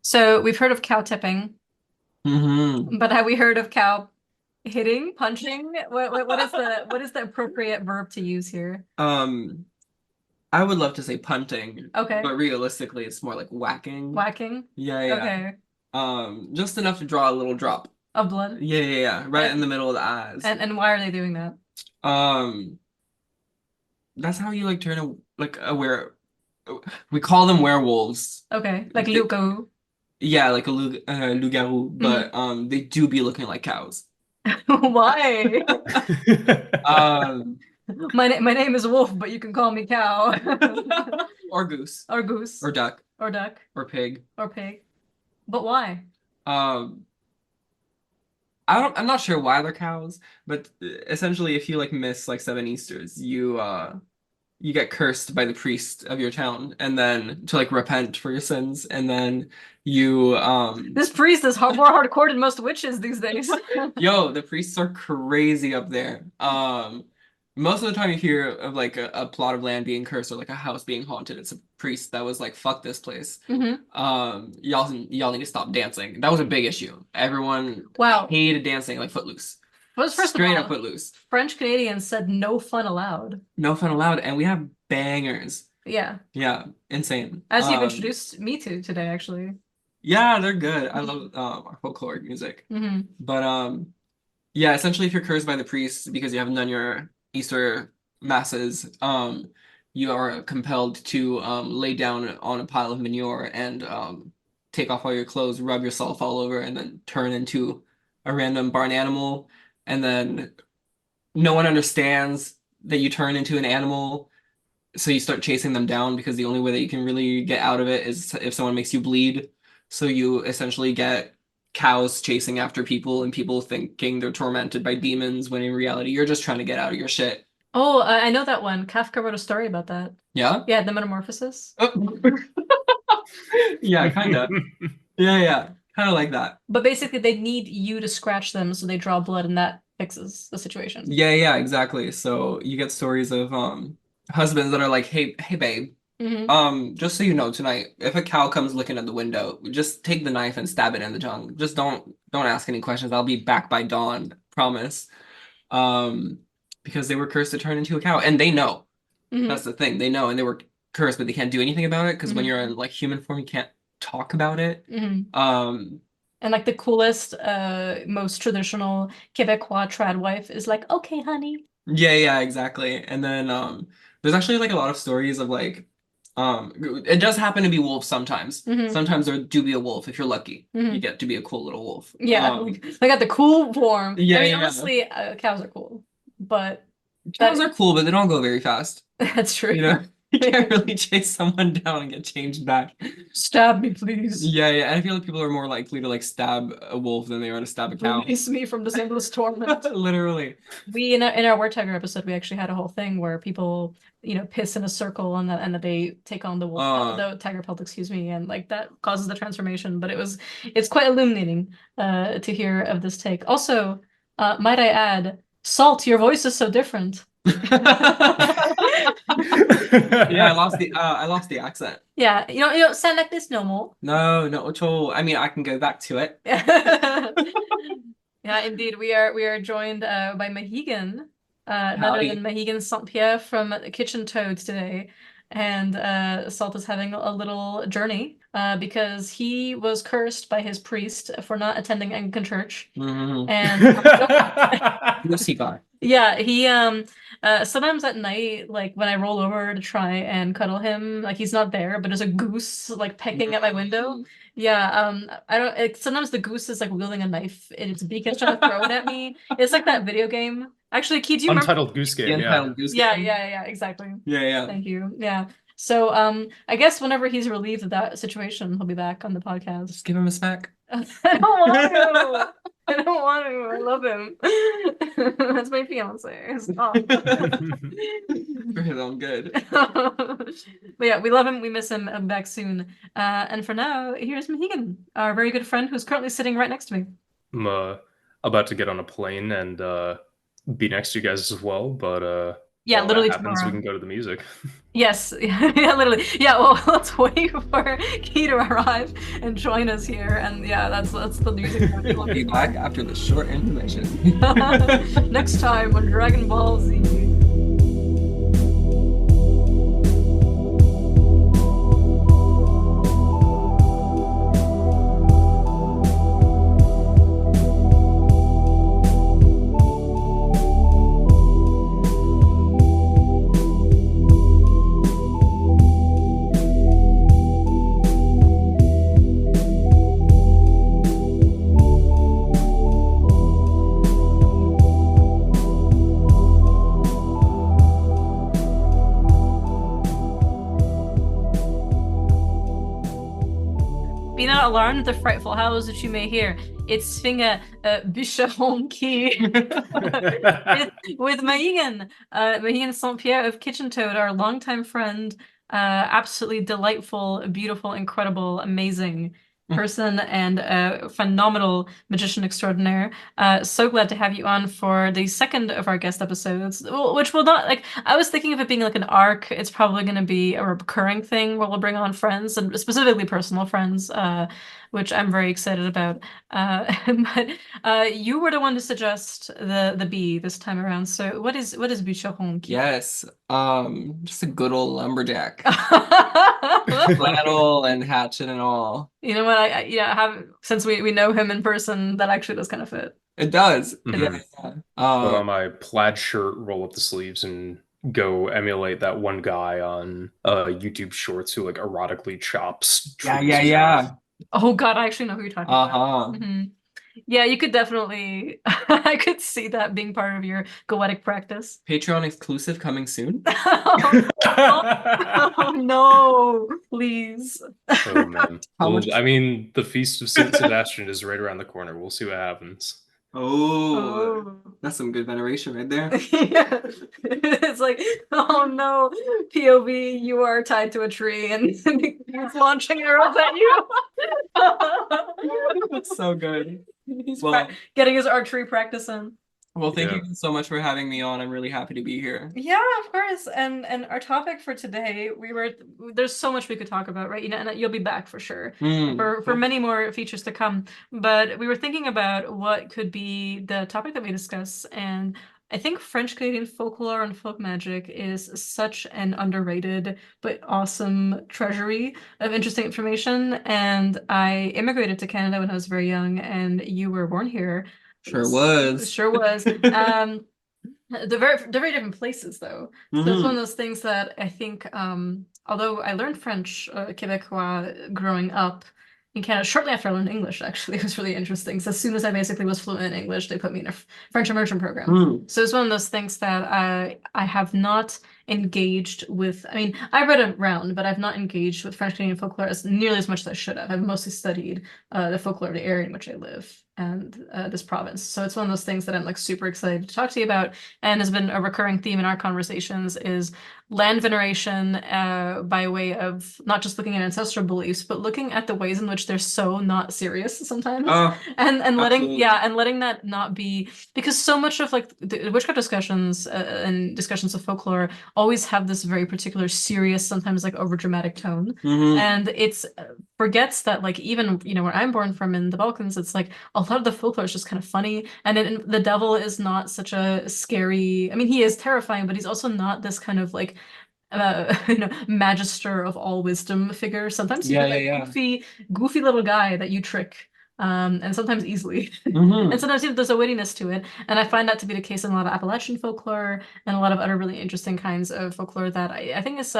So we've heard of cow tipping, Hmm. but have we heard of cow hitting, punching? What is the appropriate verb to use here? Um, I would love to say punting, Okay. but realistically, it's more like whacking. Whacking. Yeah, yeah. Okay. Just enough to draw a little drop. Of blood. Yeah, yeah, yeah. Right in the And middle of the eyes. and why are they doing that? Um, that's how you like turn a were. We call them werewolves. Okay. Like They, Luco. yeah, like a loup-garou, Mhm. but they do be looking like cows. Why? Um, My name is Wolf, but you can call me cow. or goose, Or goose. or duck, Or duck. or pig. Or pig. But why? Um, I'm not sure why they're cows, but essentially if you like miss like 7 Easters, you get cursed by the priest of your town and then to like repent for your sins and then you This priest is more hardcore than most witches these days. yo, the priests are crazy up there. Most of the time you hear of like a plot of land being cursed or like a house being haunted, it's a priest that was like, fuck this place. Hmm. Y'all need to stop dancing. That was a big issue. Everyone Wow. hated dancing like Footloose. First of Straight up all, Footloose. French Canadians said no fun allowed. No fun allowed, and we have bangers. Yeah. Yeah, insane. As you've introduced me to today, actually. Yeah, they're good. I love our folkloric music. Hmm. But yeah, essentially if you're cursed by the priest because you haven't done your Easter masses, you are compelled to lay down on a pile of manure and take off all your clothes, rub yourself all over, and then turn into a random barn animal. And then no one understands that you turn into an animal, so you start chasing them down because the only way that you can really get out of it is if someone makes you bleed. So you essentially get cows chasing after people and people thinking they're tormented by demons when in reality you're just trying to get out of your shit. Oh, I know that one. Kafka wrote a story about that. Yeah? Yeah, the Metamorphosis. Oh. Yeah, kinda. Yeah, yeah. Kind of like that. But basically, they need you to scratch them so they draw blood, and that fixes the situation. Yeah, yeah, exactly. So you get stories of husbands that are like, hey babe, Hmm. just so you know tonight, if a cow comes looking at the window, just take the knife and stab it in the tongue. Just don't ask any questions. I'll be back by dawn, promise. Um, because they were cursed to turn into a cow, and they know. Hmm. That's the thing. They know, and they were cursed, but they can't do anything about it because when you're Hmm. in like human form, you can't talk about it. Hmm. Um, And like the coolest, most traditional Quebecois trad wife is like, okay, honey. yeah, yeah, exactly. And then there's actually like a lot of stories of like it does happen to be wolves sometimes. Hmm. Sometimes there do be a wolf if you're lucky. You Hmm. get to be a cool little wolf. Yeah, like, they got the cool form. I Yeah, mean, yeah. honestly, cows are cool, but Cows that are cool, but they don't go very fast. that's true. You know, you can't really chase someone down and get changed back. Stab me, please. Yeah, yeah. And I feel like people are more likely to like stab a wolf than they are to stab a cow. Release me from this endless torment. Literally. We in our War Tiger episode, we actually had a whole thing where people, piss in a circle and that they take on the Uh, the tiger pelt, excuse me, and like that causes the transformation. But it's quite illuminating to hear of this take. Also, might I add, Salt, your voice is so different. yeah, I lost the accent. Yeah, you don't sound like this no more. No, not at all. I mean, I can go back to it. Yeah, indeed. We are joined by Mahigan, none other than Howdy. Mahigan Saint-Pierre from Kitchen Toads today. And Salt is having a little journey because he was cursed by his priest for not attending Anglican church. Mm-hmm. And Lucy guy. yeah, he sometimes at night, like when I roll over to try and cuddle him, like he's not there, but there's a goose like pecking at my window. Yeah, I don't sometimes the goose is like wielding a knife in its beak and trying to throw it at me. It's like that video game. Actually, Key, do you remember? Untitled Goose The Game, yeah. Untitled Goose Yeah, Game. yeah, yeah, exactly. Yeah, yeah. Thank you. Yeah. So I guess whenever he's relieved of that situation, he'll be back on the podcast. Just give him a smack. I don't want to. I don't want to. I love him. That's my fiance. Stop. For his own good. But yeah, we love him. We miss him. Back soon. And for now, here's Mahigan, our very good friend who's currently sitting right next to me. I'm about to get on a plane and be next to you guys as well, but Yeah, Well, that literally happens. We tomorrow. can go to the music. Yes, yeah, literally. Yeah, well, let's wait for Key to arrive and join us here. And yeah, that's the music we're gonna be Be looking back for. after the short intermission. Next time on Dragon Ball Z. Be not alarmed at the frightful howls that you may hear. It's Finger Bichon Key with Mahigan. Mahigan Saint-Pierre of Kitchen Toad, our longtime friend, absolutely delightful, beautiful, incredible, amazing person and phenomenal magician extraordinaire. So glad to have you on for the second of our guest episodes, which will not like. I was thinking of it being like an arc. It's probably going to be a recurring thing where we'll bring on friends and specifically personal friends, which I'm very excited about. But you were the one to suggest the bee this time around. So what is bûcheron qui? Yes, just a good old lumberjack. Flannel and hatchet and all. You know what? Yeah, have since we know him in person, that actually does kind of fit. It does. Yeah. Mhm. Yeah. Put on my plaid shirt, roll up the sleeves, and go emulate that one guy on YouTube Shorts who like erotically chops Yeah, trees yeah, in half. yeah. Oh God, I actually know who you're talking about. Uh-huh. Yeah, you could definitely. I could see that being part of your goetic practice. Patreon exclusive coming soon. Oh, oh no, please. Oh man. How Well, much? I mean, the Feast of Saint Sebastian is right around the corner. We'll see what happens. Oh, Oh. that's some good veneration right there. Yeah. It's like, oh no, POV, you are tied to a tree and he's launching arrows at you. That's so good. He's Well, getting his archery practice in. well, thank Yeah. you so much for having me on. I'm really happy to be here. Yeah, of course. And our topic for today, there's so much we could talk about, right? You know, and you'll be back for sure for many more features to come. But we were thinking about what could be the topic that we discuss, and I think French Canadian folklore and folk magic is such an underrated but awesome treasury of interesting information. And I immigrated to Canada when I was very young, and you were born here. Sure was. Sure was. They're very different places though. So it's one of those things that I think, although I learned French, Quebecois growing up in Canada, shortly after I learned English, actually, it was really interesting. So as soon as I basically was fluent in English, they put me in a French immersion program. So it's one of those things that I have not engaged with. I mean, I read around, but I've not engaged with French Canadian folklore as nearly as much as I should have. I've mostly studied the folklore of the area in which I live and this province. So it's one of those things that I'm like super excited to talk to you about, and has been a recurring theme in our conversations is land veneration by way of not just looking at ancestral beliefs, but looking at the ways in which they're so not serious sometimes. Oh, And letting absolutely. and letting that not be, because so much of like the witchcraft discussions and discussions of folklore always have this very particular serious, sometimes like over dramatic tone. And it's forgets that like even where I'm born from in the Balkans, it's like a lot of the folklore is just kind of funny, and the devil is not such a scary. I mean, he is terrifying, but he's also not this kind of like magister of all wisdom figure. Sometimes he's like goofy little guy that you trick, and sometimes easily. And sometimes there's a wittiness to it. And I find that to be the case in a lot of Appalachian folklore and a lot of other really interesting kinds of folklore that I think is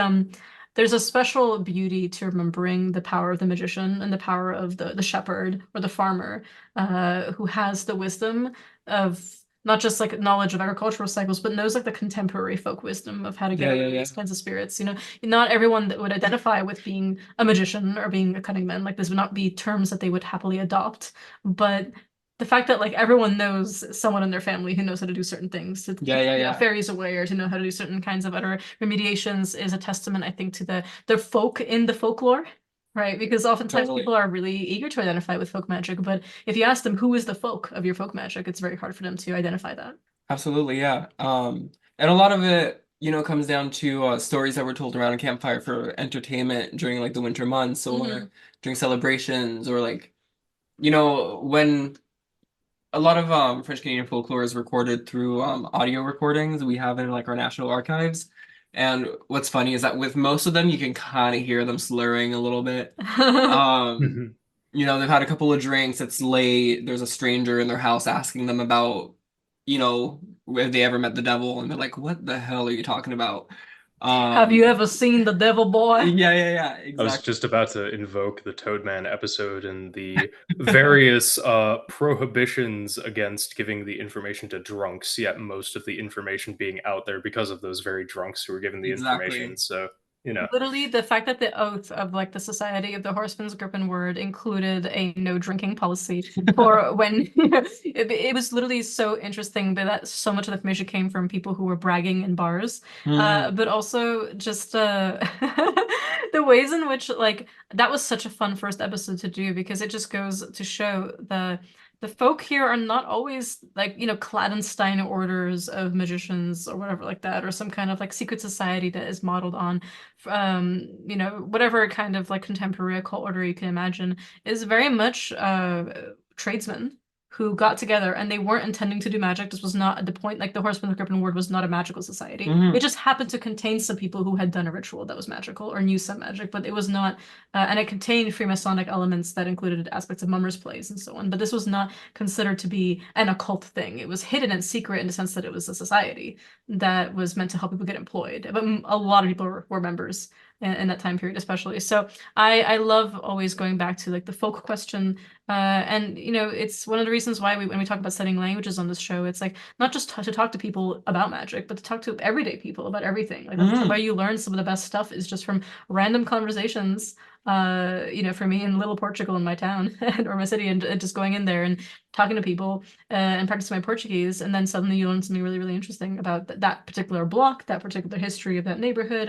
there's a special beauty to remembering the power of the magician and the power of the shepherd or the farmer, who has the wisdom of not just like knowledge of agricultural cycles, but knows like the contemporary folk wisdom of how to get over these kinds of spirits. Not everyone that would identify with being a magician or being a cunning man, like this would not be terms that they would happily adopt. But the fact that like everyone knows someone in their family who knows how to do certain things to keep fairies away or to know how to do certain kinds of other remediations is a testament, I think, to the folk in the folklore. Right, because oftentimes people are really eager to identify with folk magic, but if you ask them who is the folk of your folk magic, it's very hard for them to identify that. Absolutely, yeah. And a lot of it comes down to stories that were told around a campfire for entertainment during like the winter months or during celebrations or like, when a lot of French Canadian folklore is recorded through audio recordings we have in like our national archives. And what's funny is that with most of them, you can kind of hear them slurring a little bit. Um, Mhm. they've had a couple of drinks, it's late, there's a stranger in their house asking them about, if they ever met the devil, and they're like, what the hell are you talking about? Have you Um, ever seen the devil boy? yeah, I was exactly. just about to invoke the Toadman episode and the various prohibitions against giving the information to drunks, yet most of the information being out there because of those very drunks who were given the information. Exactly. So, you know. Literally, the fact that the oath of like the Society of the Horseman's Grip and Word included a no drinking policy for when it was literally so interesting that so much of the information came from people who were bragging in bars, Mhm. but also just the ways in which like that was such a fun first episode to do because it just goes to show the folk here are not always like, Clandestine orders of magicians or whatever like that, or some kind of like secret society that is modeled on whatever kind of like contemporary occult order you can imagine, is very much tradesmen who got together and they weren't intending to do magic. This was not at the point, like the Horseman of the Griffin Ward was not a magical society. It Mhm. just happened to contain some people who had done a ritual that was magical or knew some magic, but it was not, and it contained Freemasonic elements that included aspects of mummers' plays and so on. But this was not considered to be an occult thing. It was hidden and secret in the sense that it was a society that was meant to help people get employed. But a lot of people were members in that time period, especially. So I love always going back to like the folk question. And it's one of the reasons why when we talk about studying languages on this show, it's like not just to talk to people about magic, but to talk to everyday people about everything. Like that's why Mhm. you learn some of the best stuff is just from random conversations. For me in little Portugal in my town or my city, and just going in there and talking to people and practicing my Portuguese, and then suddenly you learn something really, really interesting about that particular block, that particular history of that neighborhood,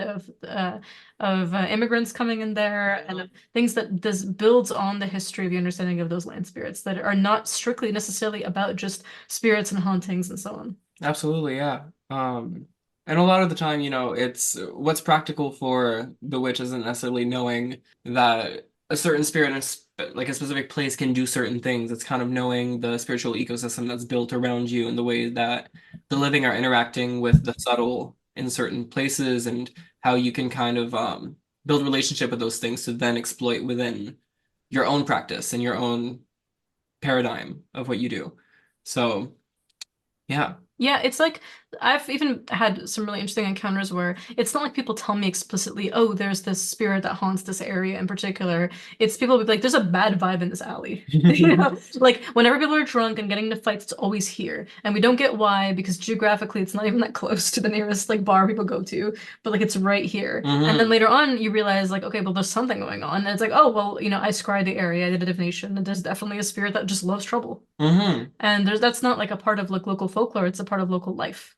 of immigrants coming in there, and of things that this builds on the history of the understanding of those land spirits that are not strictly necessarily about just spirits and hauntings and so on. Absolutely, yeah. And a lot of the time, it's what's practical for the witch isn't necessarily knowing that a certain spirit in like a specific place can do certain things. It's kind of knowing the spiritual ecosystem that's built around you and the way that the living are interacting with the subtle in certain places and how you can kind of build relationship with those things to then exploit within your own practice and your own paradigm of what you do. So, yeah. Yeah, it's like I've even had some really interesting encounters where it's not like people tell me explicitly, oh, there's this spirit that haunts this area in particular. It's people will be like, there's a bad vibe in this alley. Like whenever people are drunk and getting into fights, it's always here. And we don't get why, because geographically it's not even that close to the nearest like bar people go to, but like it's right here. And then Hmm. later on you realize like, okay, well there's something going on. And it's like, oh, well, I scryed the area, I did a divination, and there's definitely a spirit that just loves trouble. Hmm. And that's not like a part of like local folklore, it's a part of local life,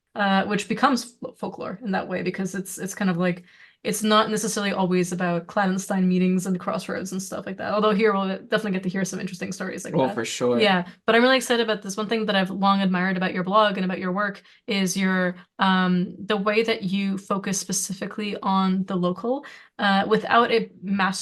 which becomes folklore in that way because it's kind of like it's not necessarily always about clandestine meetings and crossroads and stuff like that. Although here we'll definitely get to hear some interesting stories like Oh, that. for sure. Yeah, but I'm really excited about this. One thing that I've long admired about your blog and about your work is your the way that you focus specifically on the local without it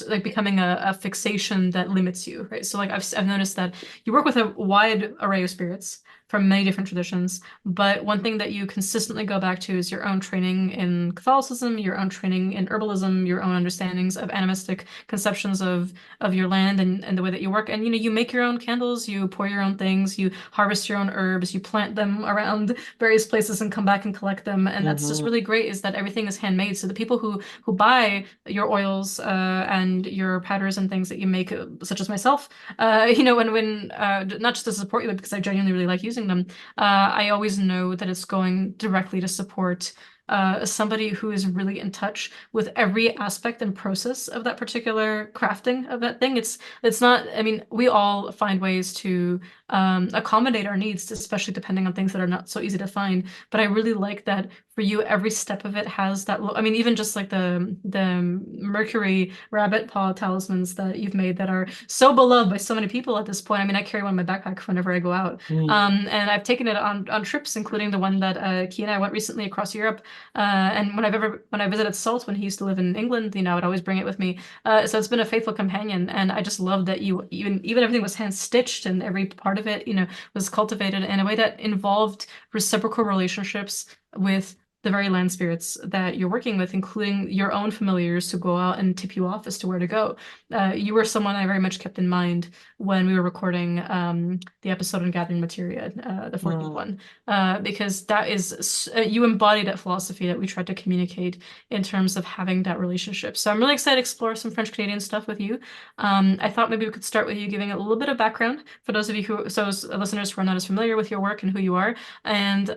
like becoming a fixation that limits you, right? So like I've noticed that you work with a wide array of spirits from many different traditions, but one thing that you consistently go back to is your own training in Catholicism, your own training in herbalism, your own understandings of animistic conceptions of your land and the way that you work. And you make your own candles, you pour your own things, you harvest your own herbs, you plant them around various places and come back and collect them. And that's just Hmm. really great is that everything is handmade. So the people who buy your oils and your powders and things that you make, such as myself, when not just to support you, but because I genuinely really like using them, I always know that it's going directly to support somebody who is really in touch with every aspect and process of that particular crafting of that thing. It's not, I mean, we all find ways to accommodate our needs, especially depending on things that are not so easy to find. But I really like that for you, every step of it has that. I mean, even just like the Mercury rabbit paw talismans that you've made that are so beloved by so many people at this point. I mean, I carry one in my backpack whenever I go out. And I've taken it on trips, including the one that Key and I went recently across Europe. And when I visited Salt when he used to live in England, I would always bring it with me. So it's been a faithful companion, and I just love that you even everything was hand stitched and every part of it, was cultivated in a way that involved reciprocal relationships with the very land spirits that you're working with, including your own familiars, to go out and tip you off as to where to go. You were someone I very much kept in mind when we were recording the episode on Gathering Materia, the 14th one, because that is you embody that philosophy that we tried to communicate in terms of having that relationship. So I'm really excited to explore some French Canadian stuff with you. I thought maybe we could start with you giving a little bit of background for those of you listeners who are not as familiar with your work and who you are, and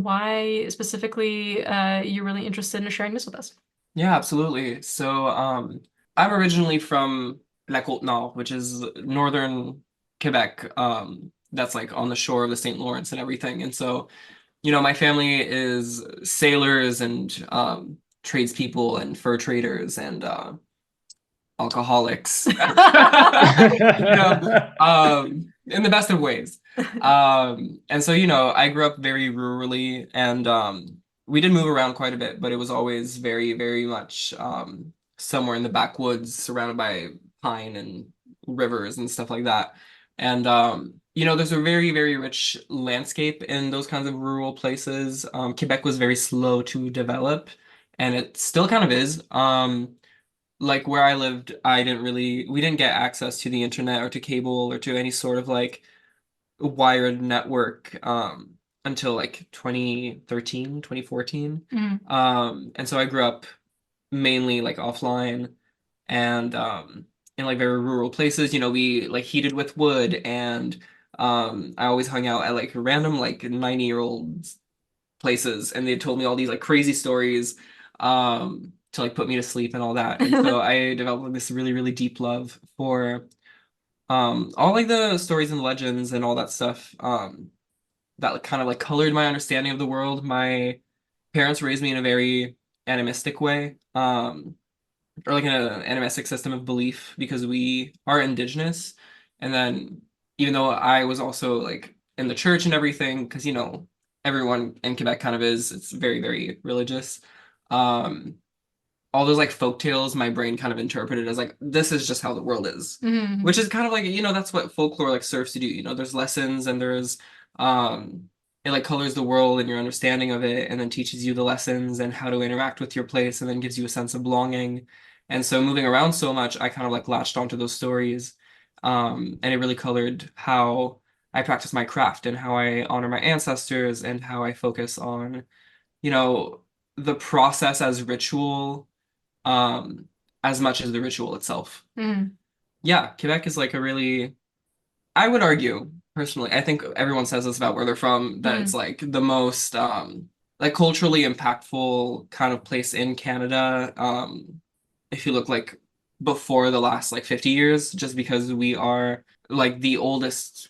why specifically you're really interested in sharing this with us. Yeah, absolutely. So, I'm originally from La Côte-Nord, which is northern Quebec. That's like on the shore of the St. Lawrence and everything. And so, my family is sailors and tradespeople and fur traders and alcoholics. In the best of ways. And so, I grew up very rurally, and we did move around quite a bit, but it was always very, very much somewhere in the backwoods, surrounded by pine and rivers and stuff like that. And there's a very, very rich landscape in those kinds of rural places. Quebec was very slow to develop, and it still kind of is. Like where I lived, we didn't get access to the internet or to cable or to any sort of like wired network until like 2013, 2014. And so I grew up mainly like offline and in like very rural places. We like heated with wood, and I always hung out at like random like 90-year-old places, and they told me all these like crazy stories to like put me to sleep and all that. And so I developed this really, really deep love for all like the stories and legends and all that stuff that like, kind of like colored my understanding of the world. My parents raised me in a very animistic way, or like in an animistic system of belief, because we are indigenous. And then even though I was also like in the church and everything, because everyone in Quebec kind of is, it's very, very religious. All those like folk tales, my brain kind of interpreted as like, this is just how the world is, which is kind of like, that's what folklore like serves to do. There's lessons, and there's it like colors the world and your understanding of it, and then teaches you the lessons and how to interact with your place, and then gives you a sense of belonging. And so moving around so much, I kind of like latched onto those stories, and it really colored how I practice my craft and how I honor my ancestors and how I focus on, the process as ritual, as much as the ritual itself. Yeah, Quebec is like a really, I would argue personally, I think everyone says this about where they're from, that it's like the most like culturally impactful kind of place in Canada. If you look like before the last like 50 years, just because we are like the oldest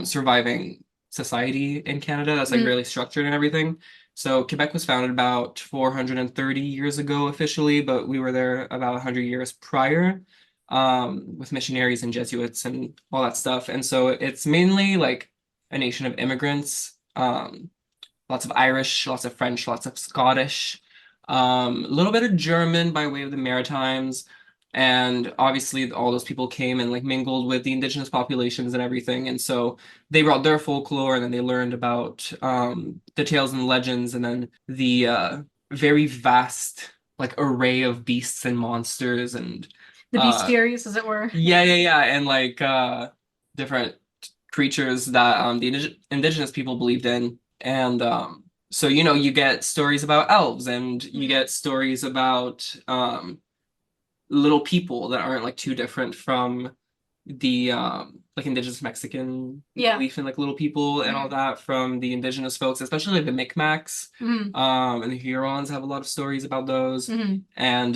surviving society in Canada that's like really structured and everything. So Quebec was founded about 430 years ago officially, but we were there about 100 years prior, with missionaries and Jesuits and all that stuff. And so it's mainly like a nation of immigrants, lots of Irish, lots of French, lots of Scottish, a little bit of German by way of the Maritimes. And obviously all those people came and like mingled with the indigenous populations and everything. And so they brought their folklore, and then they learned about the tales and legends, and then the very vast like array of beasts and monsters and the bestiaries, as it were. Yeah. And like different creatures that the indigenous people believed in. And so you get stories about elves, and you get stories about little people that aren't like too different from the like indigenous Mexican belief in like little people and all that from the indigenous folks, especially like the Micmacs. And the Hurons have a lot of stories about those. And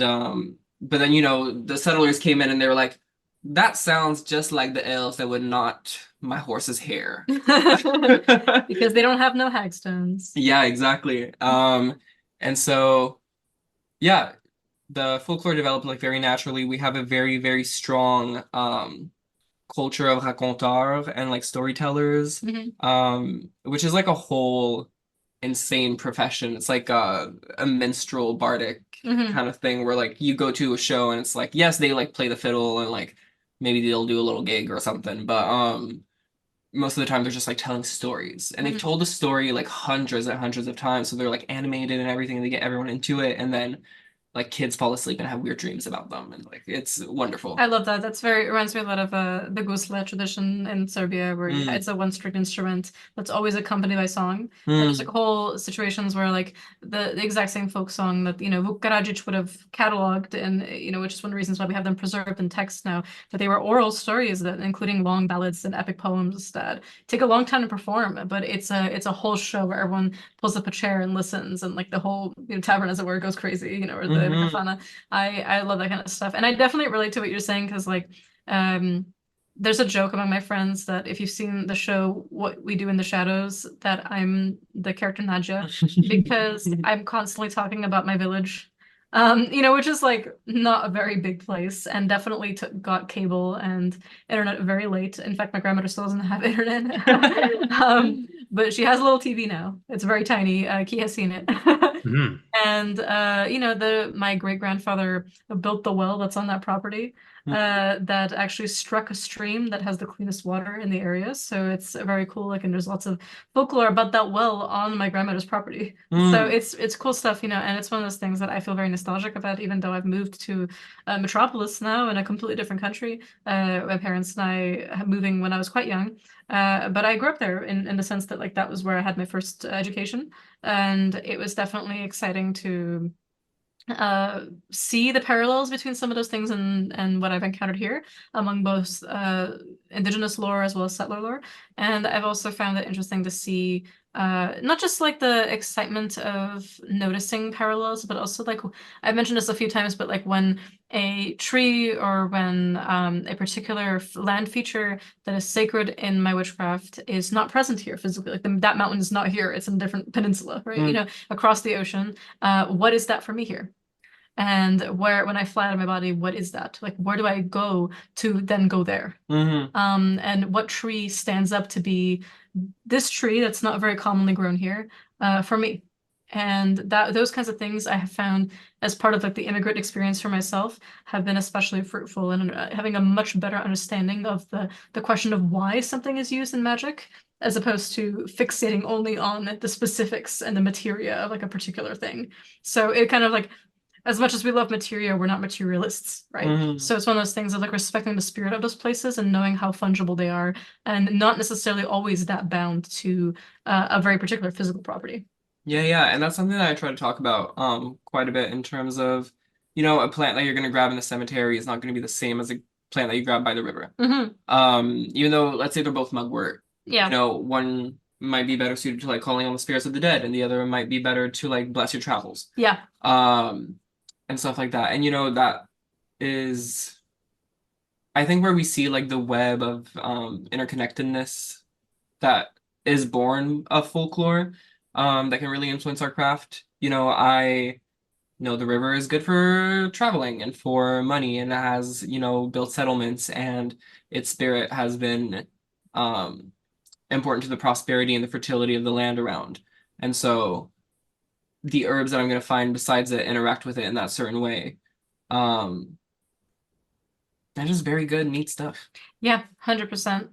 but then the settlers came in and they were like, that sounds just like the elves that would knot my horse's hair. Because they don't have no hagstones. Yeah, exactly. And so, yeah, the folklore developed like very naturally. We have a very, very strong culture of raconteurs and like storytellers, Hmm. which is like a whole insane profession. It's like a minstrel bardic Hmm. kind of thing where like you go to a show and it's like, yes, they like play the fiddle and like maybe they'll do a little gig or something, but most of the time they're just like telling stories. And they've Hmm. told the story like hundreds and hundreds of times, so they're like animated and everything, and they get everyone into it, and then like kids fall asleep and have weird dreams about them, and like it's I wonderful. love that. That's very reminds me a lot of the gusle tradition in Serbia, where yeah, Mm, it's a one string instrument that's always accompanied by song. And there's like mm, whole situations where like the exact same folk song that Vuk Karadžić would have cataloged, and which is one of the reasons why we have them preserved in text now. That they were oral stories that including long ballads and epic poems that take a long time to perform, but it's a whole show where everyone pulls up a chair and listens, and like the whole tavern as it were goes crazy, or the mm-hmm. kafana. I love that kind of stuff. And I definitely relate to what you're saying because like um there's a joke among my friends that if you've seen the show What We Do in the Shadows, that I'm the character Nadja because I'm constantly talking about my village. Which is like not a very big place and definitely got cable and internet very late. In fact, my grandmother still doesn't have internet. But she has a little TV now. It's very tiny. Key has seen it. Mhm. And the my great grandfather built the well that's on that property that actually struck a stream that has the cleanest water in the area. So it's very cool. Like, and there's lots of folklore about that well on my grandmother's property. So Mm, it's cool stuff, and it's one of those things that I feel very nostalgic about, even though I've moved to Metropolis now in a completely different country. My parents and I moving when I was quite young. But I grew up there in the sense that like that was where I had my first education. And it was definitely exciting to see the parallels between some of those things and what I've encountered here among both indigenous lore as well as settler lore. And I've also found it interesting to see not just like the excitement of noticing parallels, but also like I've mentioned this a few times, but like when a tree or when a particular land feature that is sacred in my witchcraft is not present here physically, like that mountain is not here, it's in a different peninsula, right? mm, Across the ocean. What is that for me here? And when I fly out of my body, what is that? Like, where do I go to then go there? mm-hmm. And what tree stands up to be this tree that's not very commonly grown here, for me? And that those kinds of things I have found as part of like the immigrant experience for myself have been especially fruitful in having a much better understanding of the question of why something is used in magic, as opposed to fixating only on the specifics and the materia of like a particular thing. So it kind of like as much as we love materia, we're not materialists, right? Mm-hmm. So it's one of those things of like respecting the spirit of those places and knowing how fungible they are, and not necessarily always that bound to a very particular physical property. Yeah, yeah, and that's something that I try to talk about quite a bit in terms of, a plant that you're gonna grab in the cemetery is not gonna be the same as a plant that you grab by the river. Hmm. Even though let's say they're both mugwort, Yeah. one might be better suited to like calling on the spirits of the dead, and the other might be better to like bless your travels. Yeah. Um, and stuff like that. And that is I think where we see like the web of interconnectedness that is born of folklore that can really influence our craft. I know the river is good for traveling and for money, and it has, built settlements, and its spirit has been um, important to the prosperity and the fertility of the land around. And so the herbs that I'm going to find besides it interact with it in that certain way. Um, they're just very good, neat stuff. Yeah, 100%.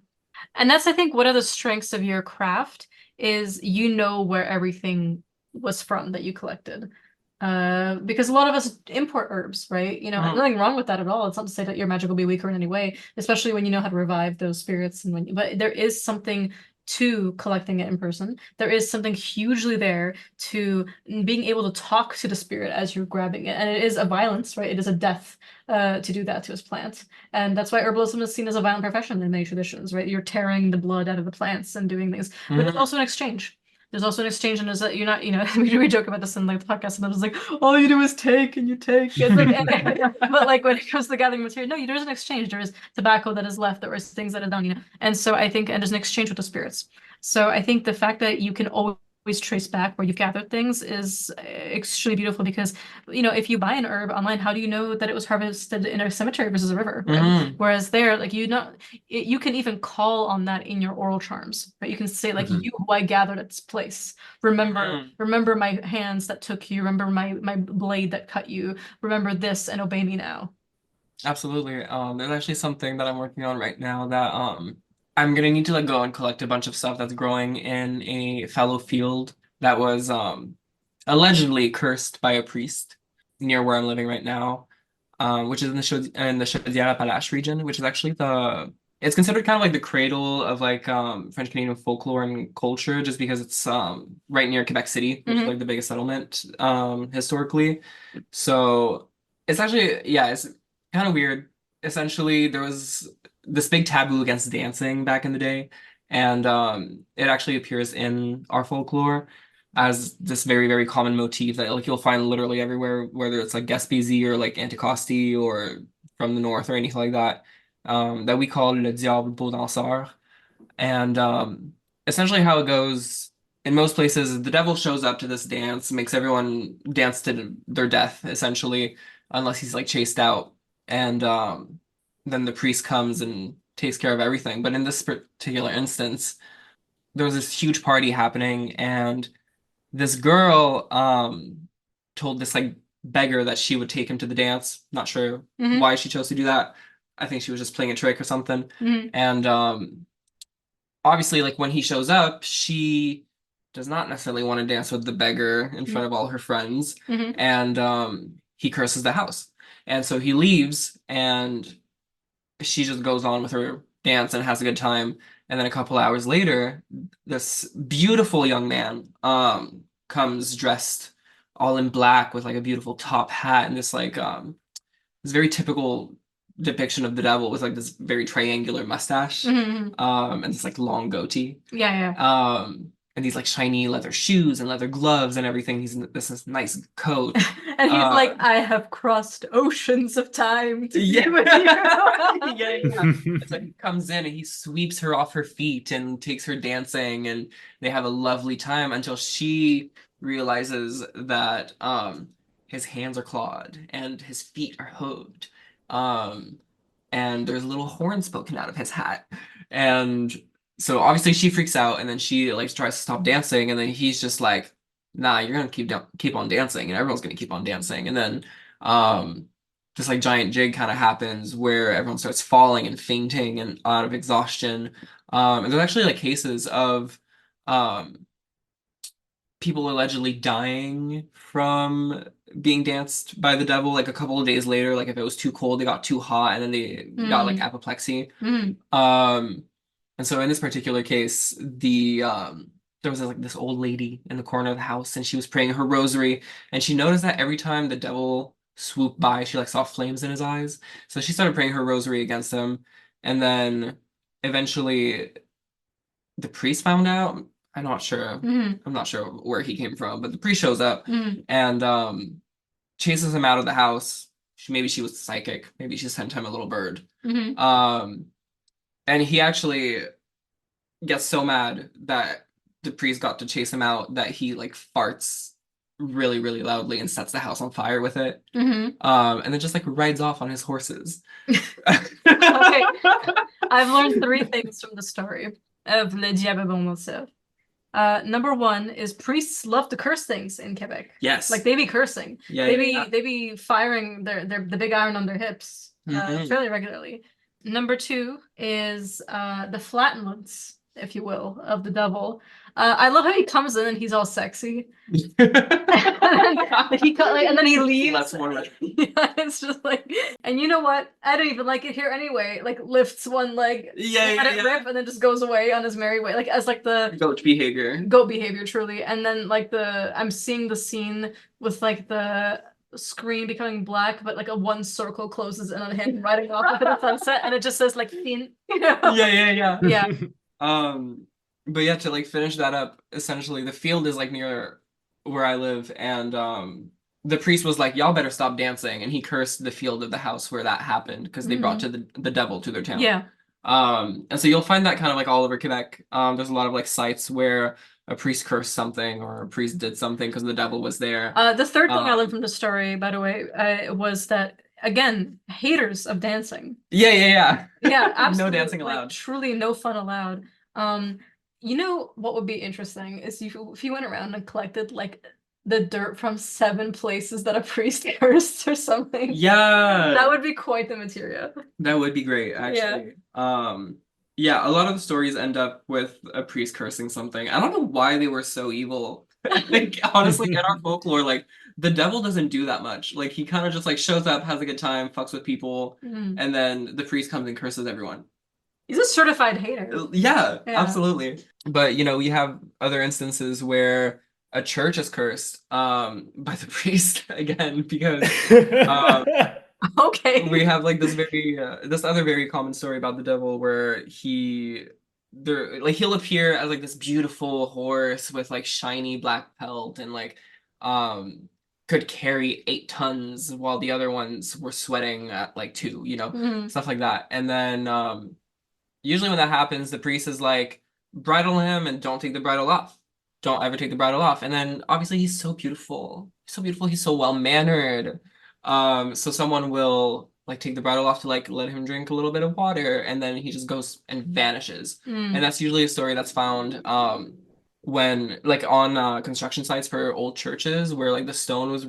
And that's, I think, one of the strengths of your craft is where everything was from that you collected. Because a lot of us import herbs, right? Mhm. Nothing wrong with that at all. It's not to say that your magic will be weaker in any way, especially when you know how to revive those spirits and but there is something to collecting it in person. There is something hugely there to being able to talk to the spirit as you're grabbing it. And it is a violence, right? It is a death to do that to his plant. And that's why herbalism is seen as a violent profession in many traditions, right? You're tearing the blood out of the plants and doing things, but it's Mhm. also an exchange. There's also an exchange, and there's you're not, we joke about this in like the podcast, and I was like, all you do is take and you take. It's like, but like when it comes to the gathering material, no, there's an exchange. There is tobacco that is left, there is things that are done, And so I think, and there's an exchange with the spirits. So I think the fact that you can always always trace back where you've gathered things is extremely beautiful because, if you buy an herb online, how do you know that it was harvested in a cemetery versus a river, right? Mhm. Whereas there, like, you can even call on that in your oral charms, right? You can say, like, Mhm. you who I gathered at this place, remember Mhm. remember my hands that took you, remember my blade that cut you, remember this and obey me now. Absolutely. There's actually something that I'm working on right now that I'm gonna need to like go and collect a bunch of stuff that's growing in a fallow field that was allegedly cursed by a priest near where I'm living right now, which is in the Chaudière-Appalaches region, which is actually it's considered kind of like the cradle of like French Canadian folklore and culture, just because it's right near Quebec City, which is Mhm. like the biggest settlement historically. So it's actually it's kind of weird. Essentially, there was this big taboo against dancing back in the day, and it actually appears in our folklore as this very, very common motif that like you'll find literally everywhere, whether it's like Gaspésie or like Anticosti or from the north or anything like that, that we call le diable beau danseur. And essentially how it goes in most places, the devil shows up to this dance, makes everyone dance to their death, essentially, unless he's like chased out. And then the priest comes and takes care of everything. But in this particular instance, there was this huge party happening, and this girl told this like beggar that she would take him to the dance. Not sure Mhm. why she chose to do that. I think she was just playing a trick or something. Mhm. And obviously, like when he shows up, she does not necessarily want to dance with the beggar in front of all her friends, Mhm. and he curses the house. And so he leaves, and she just goes on with her dance and has a good time. And then a couple hours later, this beautiful young man comes dressed all in black with like a beautiful top hat and this like this very typical depiction of the devil with like this very triangular mustache Mhm. and this like long goatee. Yeah, yeah. And these like shiny leather shoes and leather gloves and everything. He's in this nice coat. And he's like, Uh, I have crossed oceans of time to Yeah. be with you. Yeah. It's like he comes in and he sweeps her off her feet and takes her dancing, and they have a lovely time until she realizes that his hands are clawed and his feet are hooved. Um and there's little horns poking out of his hat. And so obviously she freaks out, and then she like tries to stop dancing, and then he's just like, nah, you're gonna keep on dancing, and everyone's gonna keep on dancing. And then um this like giant jig kind of happens where everyone starts falling and fainting and out of exhaustion. And there's actually like cases of um, people allegedly dying from being danced by the devil like a couple of days later. Like if it was too cold, they got too hot, and then they got like Mm. apoplexy. Mm. Um, and so in this particular case, there was like this old lady in the corner of the house, and she was praying her rosary, and she noticed that every time the devil swooped by, she like saw flames in his eyes. So she started praying her rosary against him, and then eventually the priest found out. I'm not sure. Mm. I'm not sure where he came from, but the priest shows up Mm. and chases him out of the house. Maybe she was psychic. Maybe she sent him a little bird. Mm. Um, and he actually gets so mad that the priest got to chase him out that he like farts really, really loudly and sets the house on fire with it. Mm. And then just like rides off on his horses. Okay. I've learned three things from the story of Le Diable Bon Danseur. Number one is priests love to curse things in Quebec. Yes. Like they be cursing. Yeah, They be firing the big iron on their hips Mhm. fairly regularly. Number two is the flatulence, if you will, of the devil. I love how he comes in and he's all sexy. And then he leaves. That's one way. Yeah, it's just like, and you know what? I don't even like it here anyway. Like lifts one leg, let it rip, and then just goes away on his merry way, like as like the Goat behavior. goat behavior, truly. And then like I'm seeing the scene with like the screen becoming black, but like a one circle closes in on him riding off into the sunset, and it just says like "fin," you know? Yeah. Yeah. But yeah, to like finish that up, essentially the field is like near where I live, and the priest was like, y'all better stop dancing, and he cursed the field of the house where that happened because they brought to the devil to their town. Yeah. And so you'll find that kind of like all over Quebec. There's a lot of like sites where a priest cursed something or a priest did something because the devil was there. The third thing I Um, learned from the story, by the way, was that again, haters of dancing. yeah. Yeah, No absolutely. dancing Like allowed. truly no fun allowed. Um, you know what would be interesting is if you went around and collected like the dirt from 7 places that a priest cursed or something. Yeah, That would be quite the material. that would be great, Yeah. actually. Yeah, a lot of the stories end up with a priest cursing something. I don't know why they were so evil. I think honestly, in our folklore, like the devil doesn't do that much. Like he kind of just like shows up, has a good time, fucks with people, Mm. and then the priest comes and curses everyone. He's a certified hater. Yeah, Yeah. absolutely. But we have other instances where a church is cursed by the priest again because um we Okay. have like this other very common story about the devil where he'll appear as like this beautiful horse with like shiny black pelt and like um could carry 8 tons while the other ones were sweating at like 2, Mm. stuff like that. And then usually when that happens, the priest is like, bridle him and don't take the bridle off. Don't ever take the bridle off. And then obviously he's so beautiful. He's so beautiful. He's so well mannered. So someone will like take the bridle off to like let him drink a little bit of water, and then he just goes and vanishes. And Mm. that's usually a story that's found when like on construction sites for old churches where like the stone was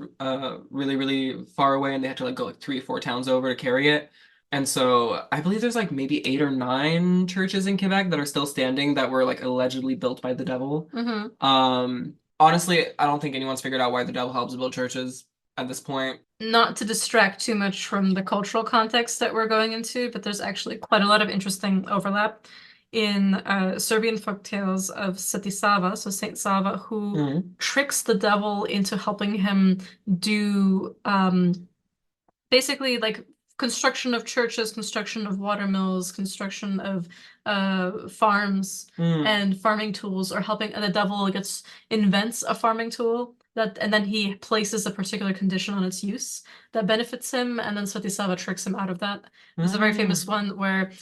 really, really far away and they had to like go like 3 or 4 towns over to carry it. And so I believe there's like maybe 8 or 9 churches in Quebec that are still standing that were like allegedly built by the devil. Hmm. Honestly, I don't think anyone's figured out why the devil helps build churches at this point. Not to distract too much from the cultural context that we're going into, but there's actually quite a lot of interesting overlap in Serbian folktales of Satisava, so Saint Sava, who Mhm. tricks the devil into helping him do basically like construction of churches, construction of watermills, construction of farms Mm. and farming tools, or helping, and the devil gets invents a farming tool that, and then he places a particular condition on its use that benefits him, and then Satisava tricks him out of that. There's a very famous Mm. one where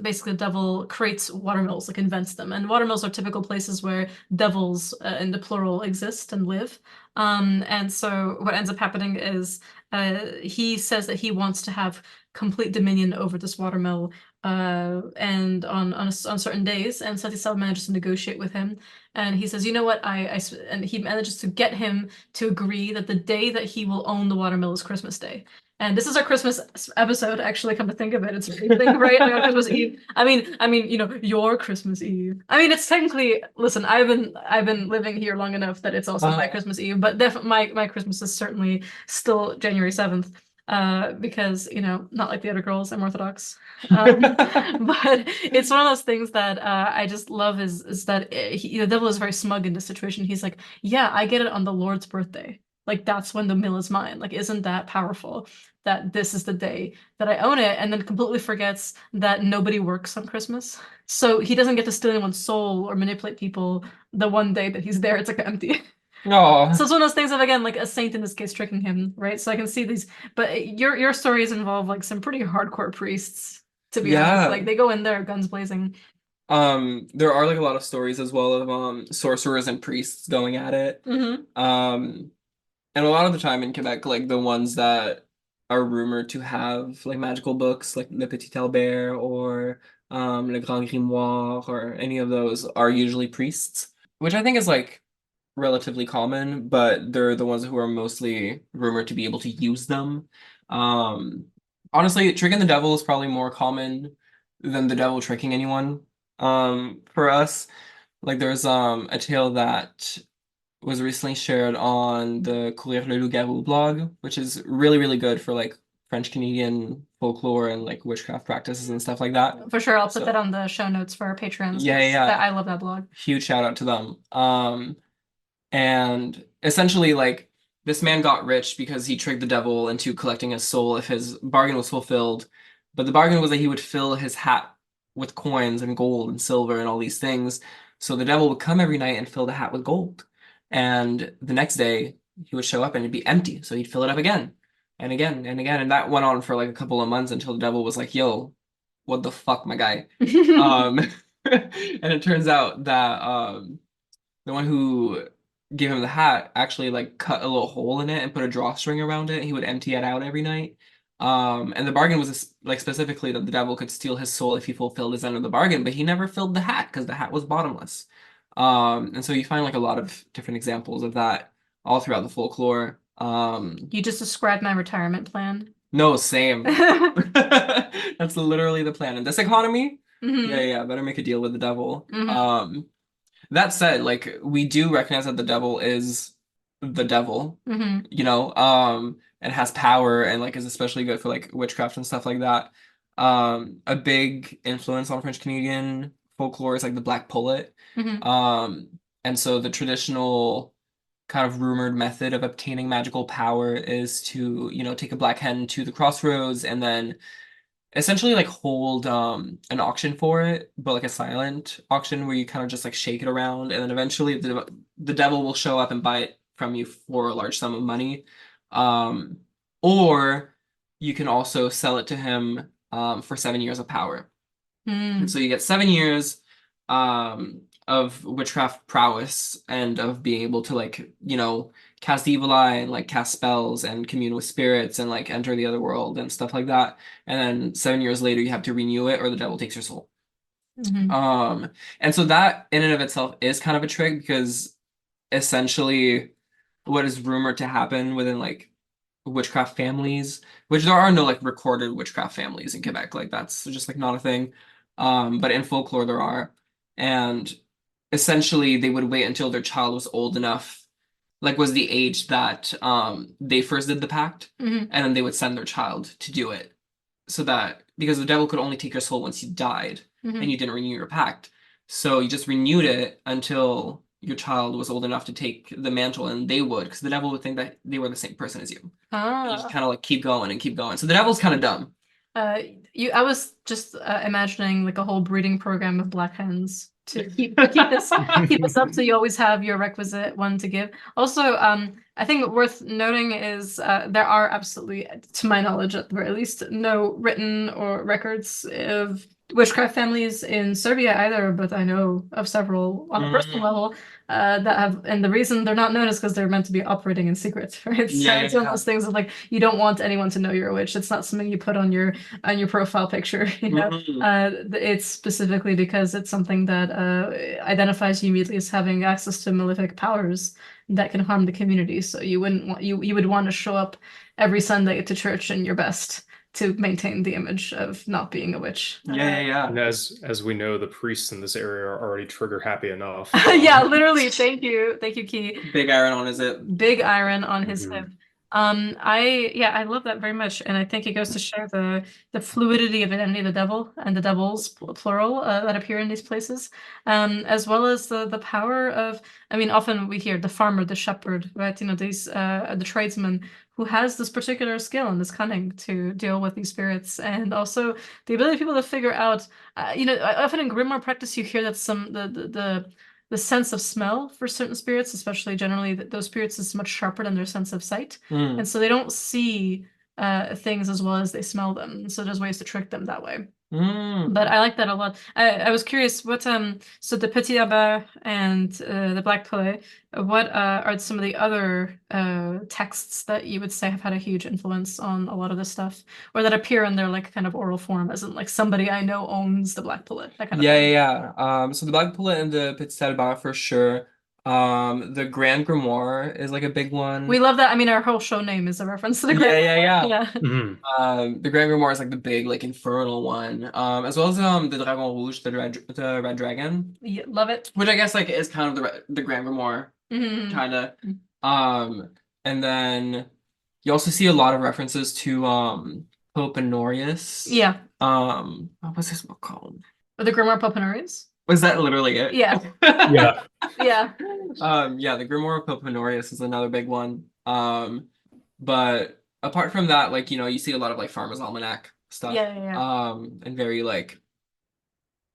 basically the devil creates watermills, like invents them, and watermills are typical places where devils in the plural exist and live. And so what ends up happening is he says that he wants to have complete dominion over this watermill, and on certain days, and Satisal manages to negotiate with him, and he says, you know what, and he manages to get him to agree that the day that he will own the watermill is Christmas Day. And this is our Christmas episode, actually, come to think of it. It's amazing, right? Like on Christmas Eve. Your Christmas Eve. I mean, it's technically, listen, I've been living here long enough that it's also my Uh, Christmas Eve, but my Christmas is certainly still January 7th. Because, not like the other girls, I'm Orthodox. But it's one of those things that I just love is that the devil is very smug in this situation. He's like, yeah, I get it on the Lord's birthday. Like that's when the mill is mine. Like, isn't that powerful that this is the day that I own it? And then completely forgets that nobody works on Christmas. So he doesn't get to steal anyone's soul or manipulate people the one day that he's there. It's like empty. no. So it's one of those things of, again, like a saint in this case tricking him, right? So I can see these, but your stories involve like some pretty hardcore priests, to be honest. Yeah. Like they go in there guns blazing. There are like a lot of stories as well of sorcerers and priests going at it. Hmm. Um, and a lot of the time in Quebec, like the ones that are rumored to have like magical books, like Le Petit Albert or Le Grand Grimoire or any of those are usually priests, which I think is like relatively common, but they're the ones who are mostly rumored to be able to use them. Um, Honestly, tricking the devil is probably more common than the devil tricking anyone. For us, like there's a tale that was recently shared on the Courir le Loup-Garou blog, which is really, really good for like French Canadian folklore and like witchcraft practices and stuff like that. For sure, I'll put So that on the show notes for our patrons. yeah, yeah, That yeah. I love that blog. Huge shout out to them. And essentially, like, this man got rich because he tricked the devil into collecting his soul if his bargain was fulfilled. But the bargain was that he would fill his hat with coins and gold and silver and all these things. So the devil would come every night and fill the hat with gold. And the next day, he would show up and it'd be empty. So he'd fill it up again and again and again. And that went on for like a couple of months until the devil was like, yo, what the fuck, my guy? Um, and it turns out that the one who gave him the hat actually like cut a little hole in it and put a drawstring around it. He would empty it out every night. And the bargain was like specifically that the devil could steal his soul if he fulfilled his end of the bargain, but he never filled the hat because the hat was bottomless. And so you find like a lot of different examples of that all throughout the folklore. You just described my retirement plan. No, same. That's literally the plan. In this economy, yeah, better make a deal with the devil. That said, like we do recognize that the devil is the devil, and has power and like is especially good for like witchcraft and stuff like that. A big influence on French Canadian folklore is like the Black Pullet. And so the traditional kind of rumored method of obtaining magical power is to, take a black hen to the crossroads and then essentially like hold an auction for it, but like a silent auction where you kind of just like shake it around and then eventually the devil will show up and buy it from you for a large sum of money. Or you can also sell it to him for 7 years of power. And so you get 7 years of witchcraft prowess and of being able to like, cast evil eye and like cast spells and commune with spirits and like enter the other world and stuff like that. And then 7 years later you have to renew it or the devil takes your soul. And so that in and of itself is kind of a trick because essentially what is rumored to happen within like witchcraft families, which there are no like recorded witchcraft families in Quebec, like that's just like not a thing. But in folklore there are. And essentially they would wait until their child was old enough, like was the age that they first did the pact, and then they would send their child to do it. So that because the devil could only take your soul once you died and you didn't renew your pact. So you just renewed it until your child was old enough to take the mantle, and they would, because the devil would think that they were the same person as you. And you just kind of like keep going and keep going. So the devil's kind of dumb. I was just imagining like a whole breeding program of black hens to keep this up so you always have your requisite one to give. Also, I think worth noting is there are absolutely, to my knowledge at the very least, no written or records of witchcraft families in Serbia either, but I know of several on a personal level that have, and the reason they're not known is because they're meant to be operating in secret, right? So it's one of those things of like you don't want anyone to know you're a witch. It's not something you put on your profile picture, it's specifically because it's something that identifies you immediately as having access to malefic powers that can harm the community. So you wouldn't want you would want to show up every Sunday to church in your best to maintain the image of not being a witch. Yeah. And as we know, the priests in this area are already trigger happy enough. Yeah, literally. Thank you, Key. Big iron on his hip. Big iron on his hip. I love that very much, and I think it goes to show the fluidity of identity of the devil and the devils plural that appear in these places, as well as the power of. I mean, often we hear the farmer, the shepherd, right? These the tradesman who has this particular skill and this cunning to deal with these spirits, and also the ability of people to figure out. Often in grimoire practice, you hear that the sense of smell for certain spirits, especially generally those spirits, is much sharper than their sense of sight. And so they don't see things as well as they smell them. So there's ways to trick them that way. But I like that a lot. I was curious what so the Petit Abbé and the Black Pullet, what are some of the other texts that you would say have had a huge influence on a lot of this stuff, or that appear in their like kind of oral form, as in like somebody I know owns the Black Pullet, that kind of thing. Yeah. So the Black Pullet and the Petit Abbé for sure. The Grand Grimoire is like a big one. We love that. I mean, our whole show name is a reference to the Grand Grimoire. The Grand Grimoire is like the big, like infernal one. As well as the Dragon Rouge, the Red Dragon. Yeah, love it. Which I guess like is kind of the Grand Grimoire, kind of. And then you also see a lot of references to Pope Honorius. Yeah. What was his book called? The Grimoire Pope Honorius? Was that literally it? Yeah. Yeah. Yeah. The Grimoire of Pope Honorius is another big one. But apart from that, like, you see a lot of like Farmer's Almanac stuff. Yeah. And very like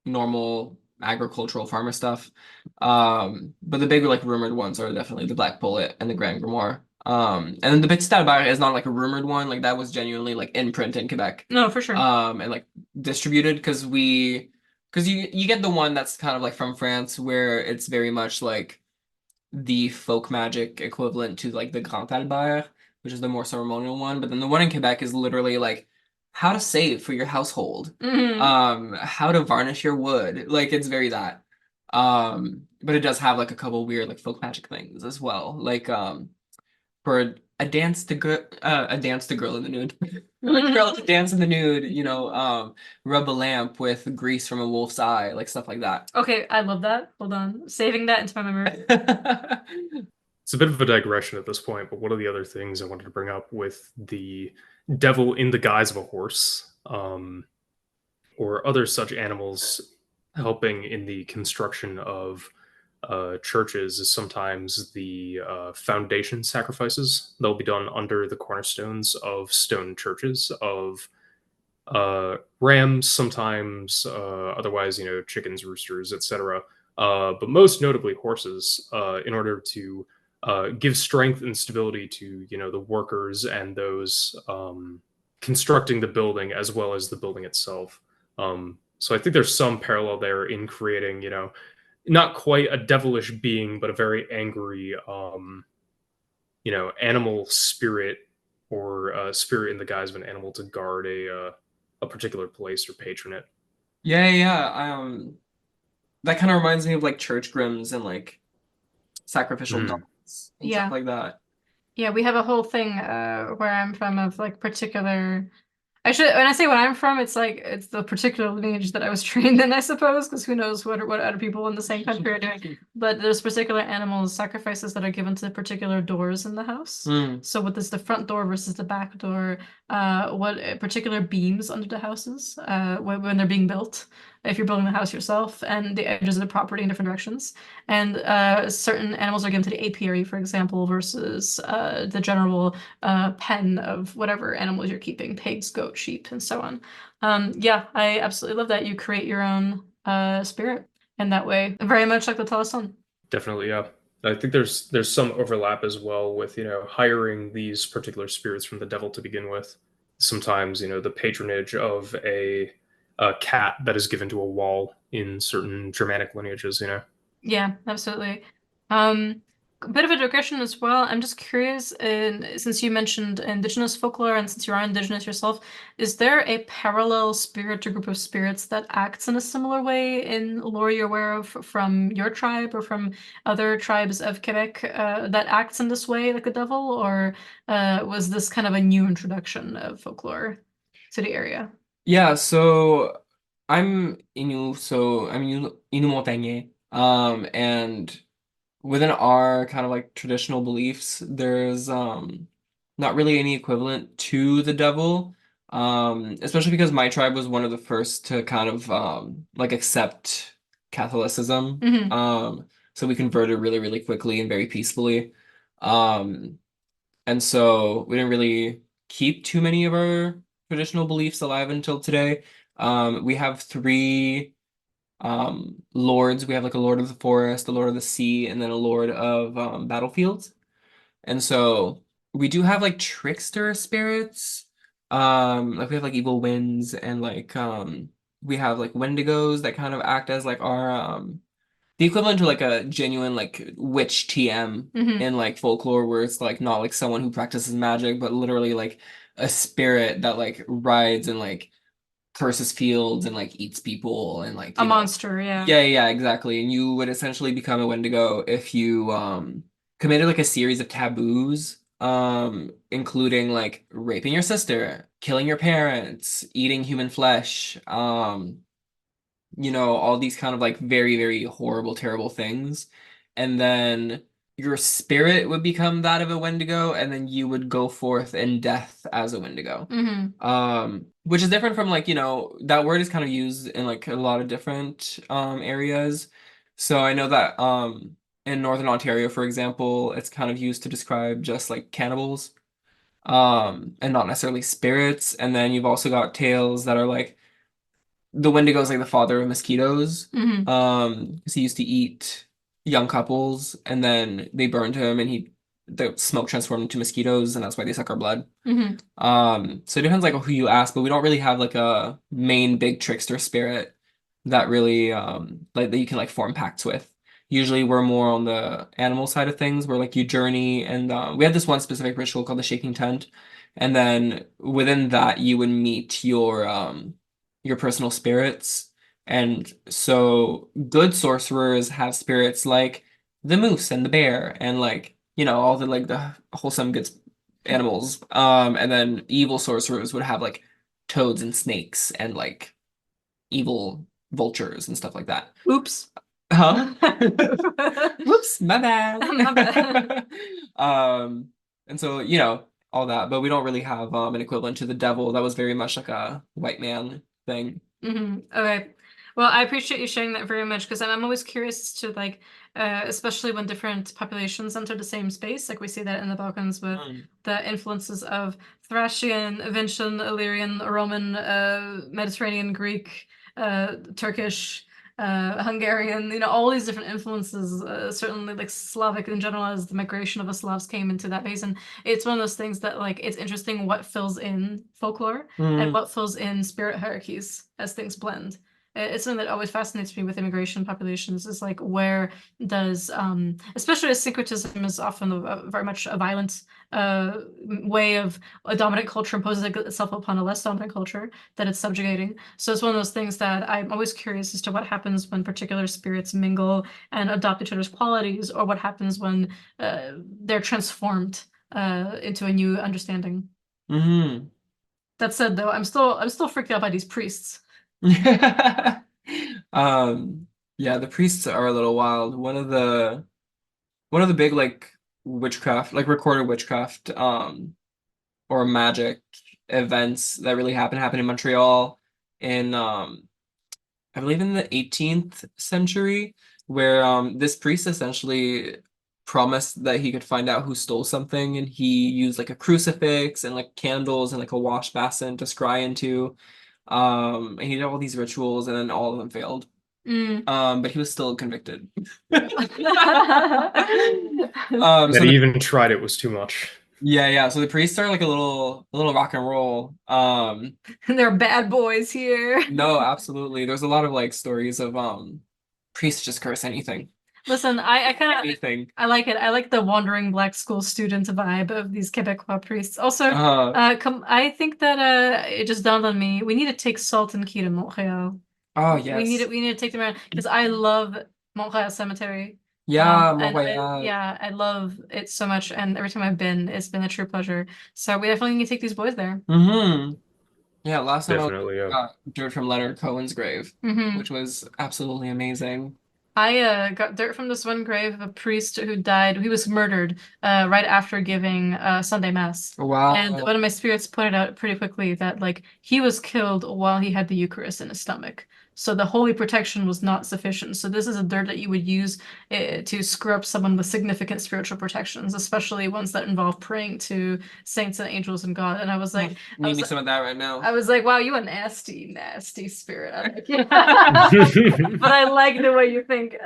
normal agricultural farmer stuff. But the big like rumored ones are definitely the Black Pullet and the Grand Grimoire. And then the Petit Abbé is not like a rumored one, like that was genuinely like in print in Quebec. No, for sure. And like distributed because you get the one that's kind of like from France where it's very much like the folk magic equivalent to like the Grand Albert, which is the more ceremonial one. But then the one in Quebec is literally like how to save for your household, how to varnish your wood. Like it's very that. But it does have like a couple weird like folk magic things as well. Like for a dance to girl in the nude. A girl to dance in the nude, rub a lamp with grease from a wolf's eye, like stuff like that. Okay, I love that. Hold on. Saving that into my memory. It's a bit of a digression at this point, but one of the other things I wanted to bring up with the devil in the guise of a horse, or other such animals helping in the construction of churches is sometimes the foundation sacrifices. They'll be done under the cornerstones of stone churches of rams, sometimes otherwise, chickens, roosters, etc. But most notably horses, in order to give strength and stability to the workers and those constructing the building as well as the building itself. So I think there's some parallel there in creating, not quite a devilish being, but a very angry, animal spirit or spirit in the guise of an animal to guard a particular place or patronate. Yeah. That kind of reminds me of like church grims and like sacrificial dolls and Yeah. stuff like that. Yeah, we have a whole thing where I'm from of like particular. When I say where I'm from, it's like it's the particular lineage that I was trained in, I suppose, because who knows what other people in the same country are doing. But there's particular animals, sacrifices that are given to particular doors in the house. So what is the front door versus the back door? What particular beams under the houses when they're being built, if you're building the house yourself, and the edges of the property in different directions. And certain animals are given to the apiary, for example, versus the general pen of whatever animals you're keeping, pigs, goats, sheep, and so on. Yeah, I absolutely love that you create your own spirit in that way, very much like the Talasan. Definitely, yeah. I think there's some overlap as well with hiring these particular spirits from the devil to begin with. Sometimes the patronage of a cat that is given to a wall in certain Germanic lineages. Yeah, absolutely. A bit of a digression as well. I'm just curious, since you mentioned indigenous folklore and since you are indigenous yourself, is there a parallel spirit or group of spirits that acts in a similar way in lore you're aware of from your tribe or from other tribes of Quebec that acts in this way, like the devil, or was this kind of a new introduction of folklore to the area? Yeah, so I'm Innu, so I'm Innu Montagnais. And within our kind of like traditional beliefs, there's not really any equivalent to the devil. Especially because my tribe was one of the first to kind of like accept Catholicism. So we converted really, really quickly and very peacefully. Um, and so we didn't really keep too many of our traditional beliefs alive until today. We have three lords. We have like a lord of the forest, a lord of the sea, and then a lord of battlefields. And so we do have like trickster spirits. Like we have like evil winds and like we have like wendigos that kind of act as like our the equivalent to like a genuine like witch TM in like folklore, where it's like not like someone who practices magic, but literally like a spirit that like rides and like curses fields and like eats people and like A monster, yeah. yeah, exactly. And you would essentially become a Wendigo if you committed like a series of taboos, including like raping your sister, killing your parents, eating human flesh, all these kind of like very, very horrible, terrible things. And then your spirit would become that of a Wendigo, and then you would go forth in death as a Wendigo. Which is different from like, that word is kind of used in like a lot of different areas. So I know that in Northern Ontario, for example, it's kind of used to describe just like cannibals, and not necessarily spirits. And then you've also got tales that are like the Wendigo is like the father of mosquitoes. Because he used to eat young couples and then they burned him and the smoke transformed into mosquitoes and that's why they suck our blood. So it depends like who you ask, but we don't really have like a main big trickster spirit that really like that you can like form pacts with. Usually we're more on the animal side of things, where like you journey, and we had this one specific ritual called the shaking tent, and then within that you would meet your personal spirits. And so good sorcerers have spirits like the moose and the bear and like, all the like the wholesome good animals. And then evil sorcerers would have like toads and snakes and like evil vultures and stuff like that. Oops. Huh? Whoops, my bad. My bad. And so, all that, but we don't really have an equivalent to the devil. That was very much like a white man thing. Okay. Well, I appreciate you sharing that very much because I'm always curious as to like, especially when different populations enter the same space, like we see that in the Balkans with the influences of Thracian, Vinician, Illyrian, Roman, Mediterranean, Greek, Turkish, Hungarian, all these different influences, certainly like Slavic in general, as the migration of the Slavs came into that basin. It's one of those things that like it's interesting what fills in folklore and what fills in spirit hierarchies as things blend. It's something that always fascinates me with immigration populations is like where does especially as syncretism is often very much a violent way of a dominant culture imposing itself upon a less dominant culture that it's subjugating. So it's one of those things that I'm always curious as to what happens when particular spirits mingle and adopt each other's qualities, or what happens when they're transformed into a new understanding. Mm-hmm. That said, though, I'm still freaked out by these priests. Yeah, the priests are a little wild. One of the big like witchcraft, like recorded witchcraft, or magic events that really happened in Montreal in I believe in the 18th century, where this priest essentially promised that he could find out who stole something, and he used like a crucifix and like candles and like a wash basin to scry into. And he did all these rituals, and then all of them failed. But he was still convicted. That So he even tried it was too much. yeah. So the priests are like a little rock and roll. They're bad boys here. No, absolutely. There's a lot of like stories of priests just curse anything. Listen, I kind of Anything. I like it. I like the wandering black school student vibe of these Quebecois priests. Also, I think that it just dawned on me. We need to take Salt and Key to Montreal. Oh We need yes. it. We need to take them around because I love Montreal Cemetery. Yeah, And Montreal. I love it so much. And every time I've been, it's been a true pleasure. So we definitely need to take these boys there. Mm-hmm. Yeah, last time I was Definitely, yeah. dirt from Leonard Cohen's grave, which was absolutely amazing. I got dirt from this one grave of a priest who died. He was murdered right after giving Sunday Mass. And Wow. one of my spirits pointed out pretty quickly that like he was killed while he had the Eucharist in his stomach. So the holy protection was not sufficient. So this is a dirt that you would use to screw up someone with significant spiritual protections, especially ones that involve praying to saints and angels and God. And I was like, Need me some of that right now. I was like, wow, you a nasty, nasty spirit. I like it. But I like the way you think.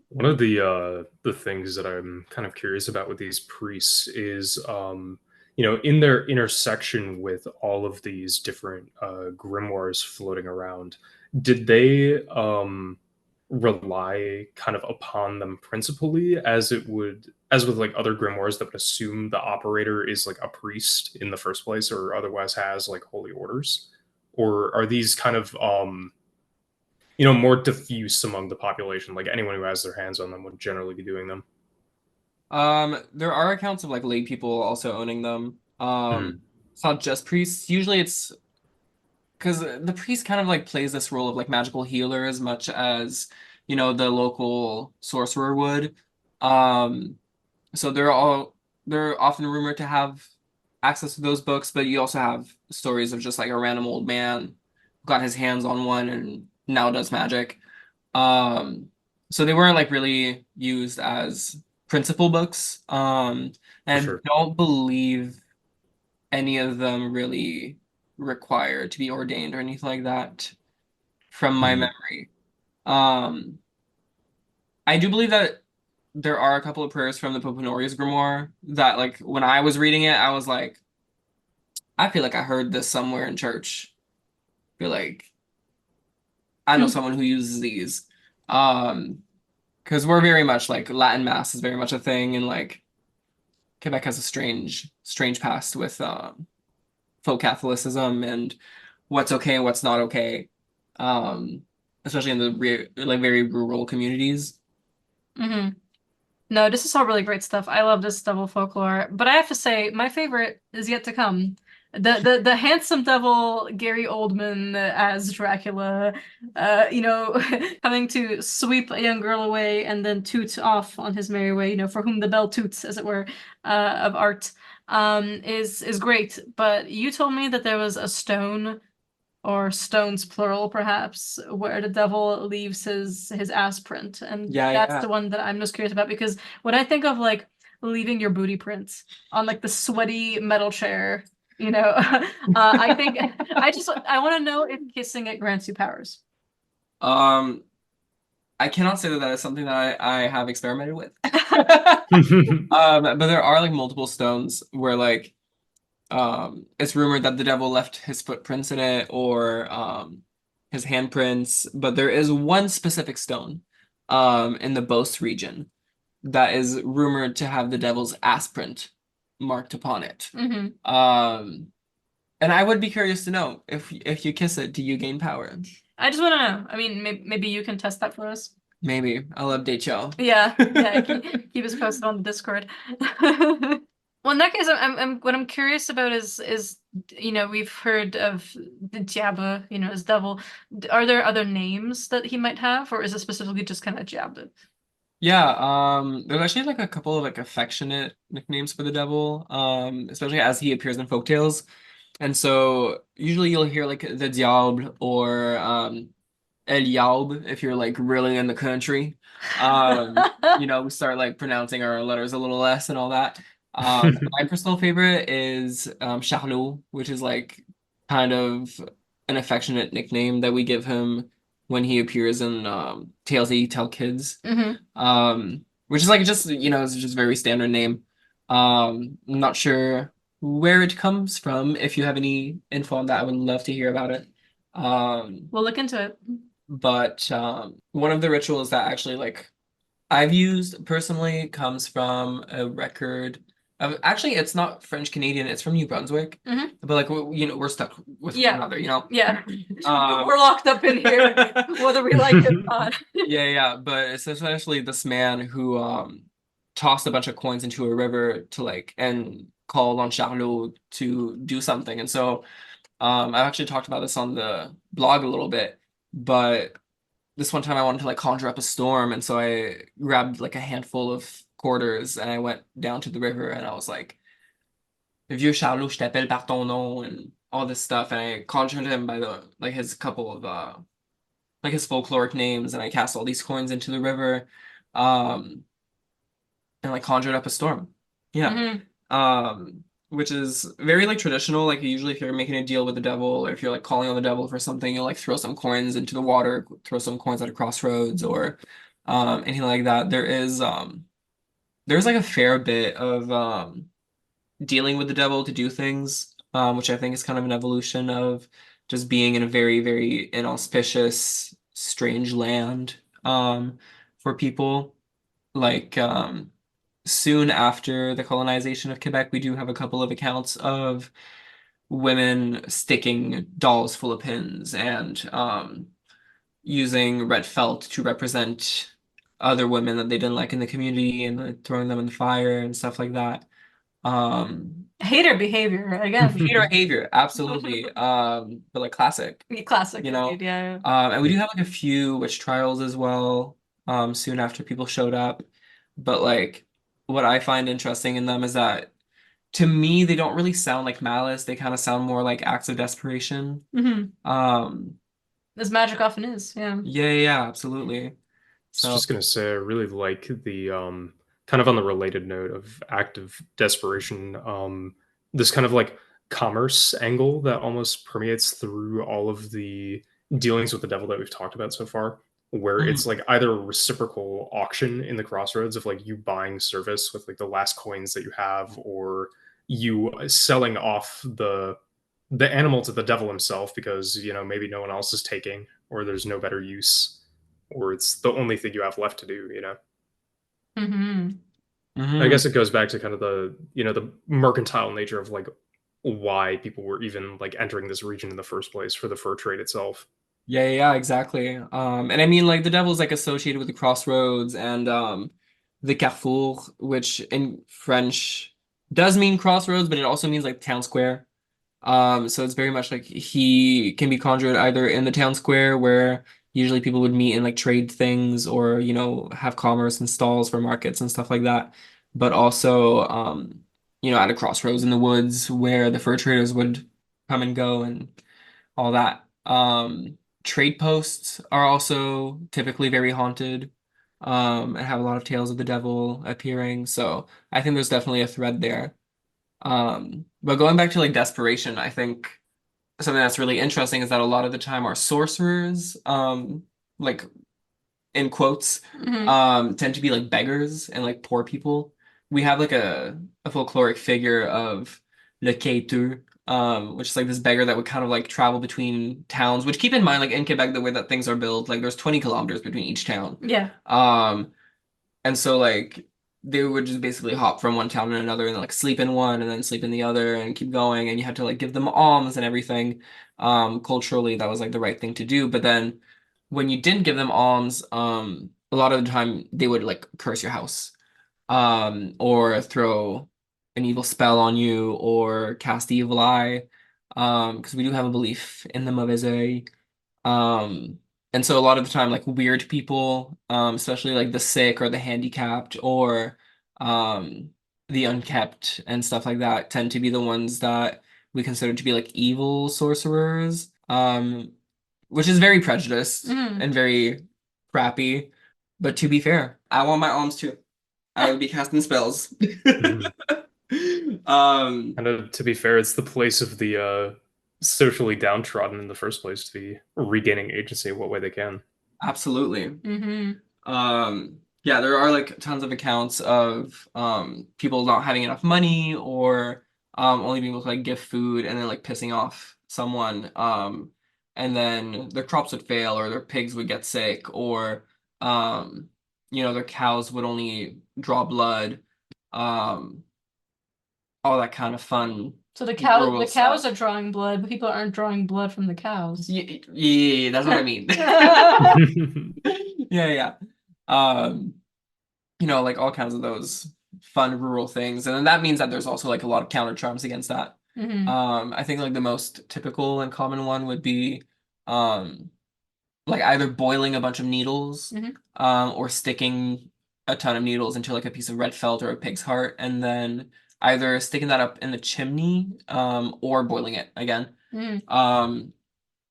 One of the things that I'm kind of curious about with these priests is in their intersection with all of these different grimoires floating around, did they rely kind of upon them principally as with like other grimoires that would assume the operator is like a priest in the first place or otherwise has like holy orders? Or are these kind of more diffuse among the population? Like anyone who has their hands on them would generally be doing them. There are accounts of like lay people also owning them. Mhm. It's not just priests. Usually it's because the priest kind of like plays this role of like magical healer as much as, the local sorcerer would. Um, so they're often rumored to have access to those books, but you also have stories of just like a random old man who got his hands on one and now does magic. Um, so they weren't like really used as principal books. For And sure. I don't believe any of them really require to be ordained or anything like that from my Mhm. memory. Um, I do believe that there are a couple of prayers from the Pope Honorius Grimoire that like when I was reading it, I was like, I feel like I heard this somewhere in church. I feel like I know someone who uses these. Um, because we're very much like Latin Mass is very much a thing, and like Quebec has a strange past with folk Catholicism and what's okay and what's not okay, um, especially in the like very rural communities. Hmm. No, this is all really great stuff. I love this devil folklore, but I have to say, my favorite is yet to come. The handsome devil Gary Oldman as Dracula, coming to sweep a young girl away and then toot off on his merry way, for whom the bell toots, as it were, of art, is great. But you told me that there was a stone or stones plural perhaps, where the devil leaves his ass print. And Yeah, that's yeah. the one that I'm most curious about because when I think of like leaving your booty prints on like the sweaty metal chair, I think I want to know if kissing it grants you powers. Um, I cannot say that that is something that I have experimented with. But there are like multiple stones where like it's rumored that the devil left his footprints in it or his handprints, but there is one specific stone in the Beauce region that is rumored to have the devil's ass print marked upon it. Hmm. Um, and I would be curious to know if you kiss it, do you gain power? I just want to know. I mean, maybe you can test that for us. Maybe. I'll update y'all. Yeah, yeah. Keep us posted on the Discord. Well, in that case, what I'm curious about is we've heard of the Diable, as devil. Are there other names that he might have, or is it specifically just kind of Diable? Yeah, there's actually like a couple of like affectionate nicknames for the devil, especially as he appears in folktales. And so usually you'll hear like the Diable or El Yaub if you're like really in the country. We start like pronouncing our letters a little less and all that. My personal favorite is Charlot, which is like kind of an affectionate nickname that we give him when he appears in Tales That You Tell Kids. Hmm. Which is like just it's just a very standard name. I'm not sure where it comes from. If you have any info on that, I would love to hear about it. We'll look into it. But one of the rituals that actually like I've used personally comes from a record of actually it's not French Canadian, it's from New Brunswick. Hmm. But like we're stuck with one Yeah, another. yeah. Um, We're locked up in here, whether we like it or not. Yeah, yeah, but it's essentially this man who tossed a bunch of coins into a river to like and called on Charlot to do something. And so I've actually talked about this on the blog a little bit, but this one time I wanted to like conjure up a storm, and so I grabbed like a handful of quarters and I went down to the river and I was like, Vieux Charlot, je t'appelle par ton nom and all this stuff, and I conjured him by the like his couple of like his folkloric names, and I cast all these coins into the river, um, and like conjured up a storm. Yeah. Hmm. Which is very like traditional. Like usually if you're making a deal with the devil or if you're like calling on the devil for something, you'll like throw some coins into the water, throw some coins at a crossroads or anything like that. There's like a fair bit of dealing with the devil to do things, which I think is kind of an evolution of just being in a very, very inauspicious, strange land for people. Like soon after the colonization of Quebec, we do have a couple of accounts of women sticking dolls full of pins and using red felt to represent other women that they didn't like in the community and like, throwing them in the fire and stuff like that. Um, Hater behavior again. Peter behavior, absolutely. But like classic, Classic, you know. indeed, yeah. And we do have like a few witch trials as well, soon after people showed up. But like what I find interesting in them is that to me they don't really sound like malice. They kind of sound more like acts of desperation. Hmm. Um, As magic often is, yeah. yeah, yeah, absolutely. was So, just gonna say, I really like the kind of on the related note of act of desperation, this kind of like commerce angle that almost permeates through all of the dealings with the devil that we've talked about so far, where it's mhm. like either a reciprocal auction in the crossroads of like you buying service with like the last coins that you have, or you selling off the animal to the devil himself because maybe no one else is taking or there's no better use. or it's the only thing you have left to do, you know? Hmm. I Hmm. guess it goes back to kind of the, the mercantile nature of like why people were even like entering this region in the first place for the fur trade itself. Yeah, yeah, yeah, exactly. And I mean, like the devil's like associated with the crossroads and the carrefour, which in French does mean crossroads, but it also means like town square. So it's very much like he can be conjured either in the town square where usually people would meet and like trade things or, have commerce and stalls for markets and stuff like that. But also, at a crossroads in the woods where the fur traders would come and go and all that. Trade posts are also typically very haunted, and have a lot of tales of the devil appearing. So I think there's definitely a thread there. But going back to like desperation, I think something that's really interesting is that a lot of the time our sorcerers, like in quotes, Hmm. tend to be like beggars and like poor people. We have like a folkloric figure of le quêteux, which is like this beggar that would kind of like travel between towns, which keep in mind, like in Quebec, the way that things are built, like there's 20 kilometers between each town. Yeah. Um, and so like they would just basically hop from one town to another and like sleep in one and then sleep in the other and keep going and you had to like give them alms and everything. Culturally that was like the right thing to do. But then when you didn't give them alms, a lot of the time they would like curse your house. Or throw an evil spell on you or cast the evil eye. Because we do have a belief in the mauvais oeil. Um, and so a lot of the time, like weird people, especially like the sick or the handicapped or um, the unkept and stuff like that, tend to be the ones that we consider to be like evil sorcerers, which is very prejudiced Hmm. and very crappy. But to be fair, I want my alms too. I would be casting spells. Mhm. Um, And to be fair, it's the place of the socially downtrodden in the first place to be regaining agency what way they can. Absolutely. Hmm. Yeah, there are like tons of accounts of people not having enough money or only being able to like give food and then like pissing off someone. And then their crops would fail or their pigs would get sick or their cows would only draw blood. Um, all that kind of fun So the rural cows stuff. are drawing blood, but people aren't drawing blood from the cows. Yeah, yeah, that's what I mean. Yeah, yeah. Um, like all kinds of those fun rural things. And then that means that there's also like a lot of counter charms against that. Hmm. I think like the most typical and common one would be um like either boiling a bunch of needles, Hmm. or sticking a ton of needles into like a piece of red felt or a pig's heart, and then either sticking that up in the chimney, or boiling it again. Hmm. Um,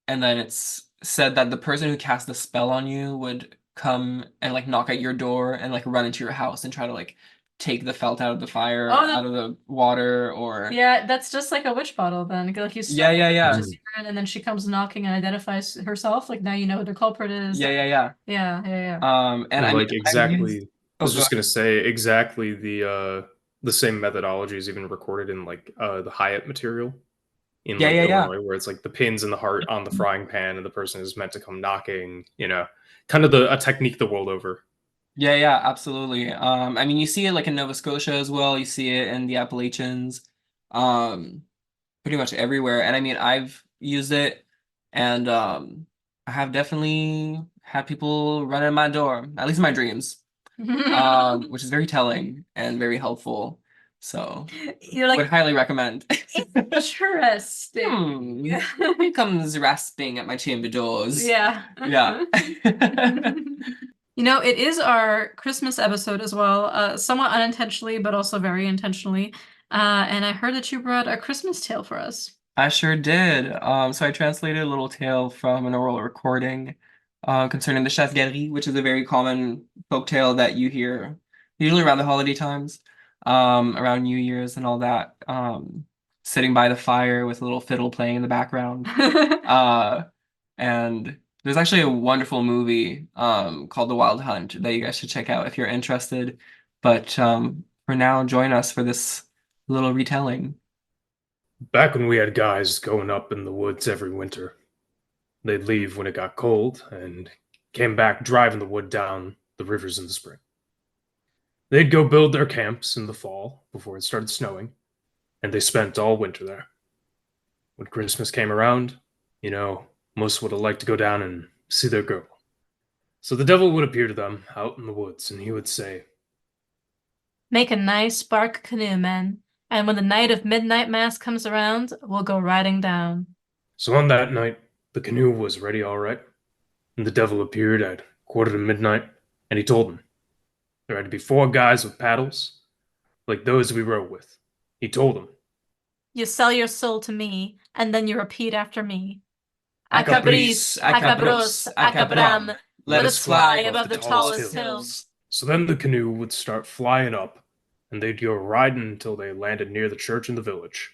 and then it's said that the person who cast the spell on you would come and like knock at your door and like run into your house and try to like take the felt out of the fire, Oh, out of the water, or yeah, that's just like a witch bottle then. Like you yeah, start yeah, with yeah, just urine and then she comes knocking and identifies herself. Like now you know who the culprit is. yeah, yeah, yeah. Yeah, yeah, And I mean, Like I've used. exactly, I Oh, was go just gonna ahead. say exactly the same methodology is even recorded in like the Hyatt material in Yeah, like yeah, yeah. Illinois, where it's like the pins in the heart on the frying pan, and the person is meant to come knocking. Kind of a technique the world over. Yeah, yeah, absolutely. I mean, you see it like in Nova Scotia as well. You see it in the Appalachians, um, pretty much everywhere. And I mean, I've used it, and I have definitely had people run in my door, at least in my dreams, yeah. which is very telling and very helpful. So, You're would like, highly recommend. interesting. Who comes rasping at my chamber doors? Yeah. Yeah. You know, it is our Christmas episode as well, somewhat unintentionally, but also very intentionally. And I heard that you brought a Christmas tale for us. I sure did. So I translated a little tale from an oral recording concerning the chasse galerie, which is a very common folk tale that you hear usually around the holiday times, around New Year's and all that. Sitting by the fire with a little fiddle playing in the background. Uh, and there's actually a wonderful movie called The Wild Hunt that you guys should check out if you're interested. But for now, join us for this little retelling. Back when we had guys going up in the woods every winter, they'd leave when it got cold and came back driving the wood down the rivers in the spring. They'd go build their camps in the fall before it started snowing, and they spent all winter there. When Christmas came around, most would have liked to go down and see their girl. So the devil would appear to them out in the woods, and he would say, Make a nice bark canoe, men, and when the night of midnight mass comes around, we'll go riding down. So on that night, the canoe was ready all right, and the devil appeared at 1:45, and he told them there had to be 4 guys with paddles, like those we row with. He told them, You sell your soul to me, and then you repeat after me. Acabris, acabros, acabram. Let us fly above the tallest hills. So then the canoe would start flying up, and they'd go riding until they landed near the church in the village.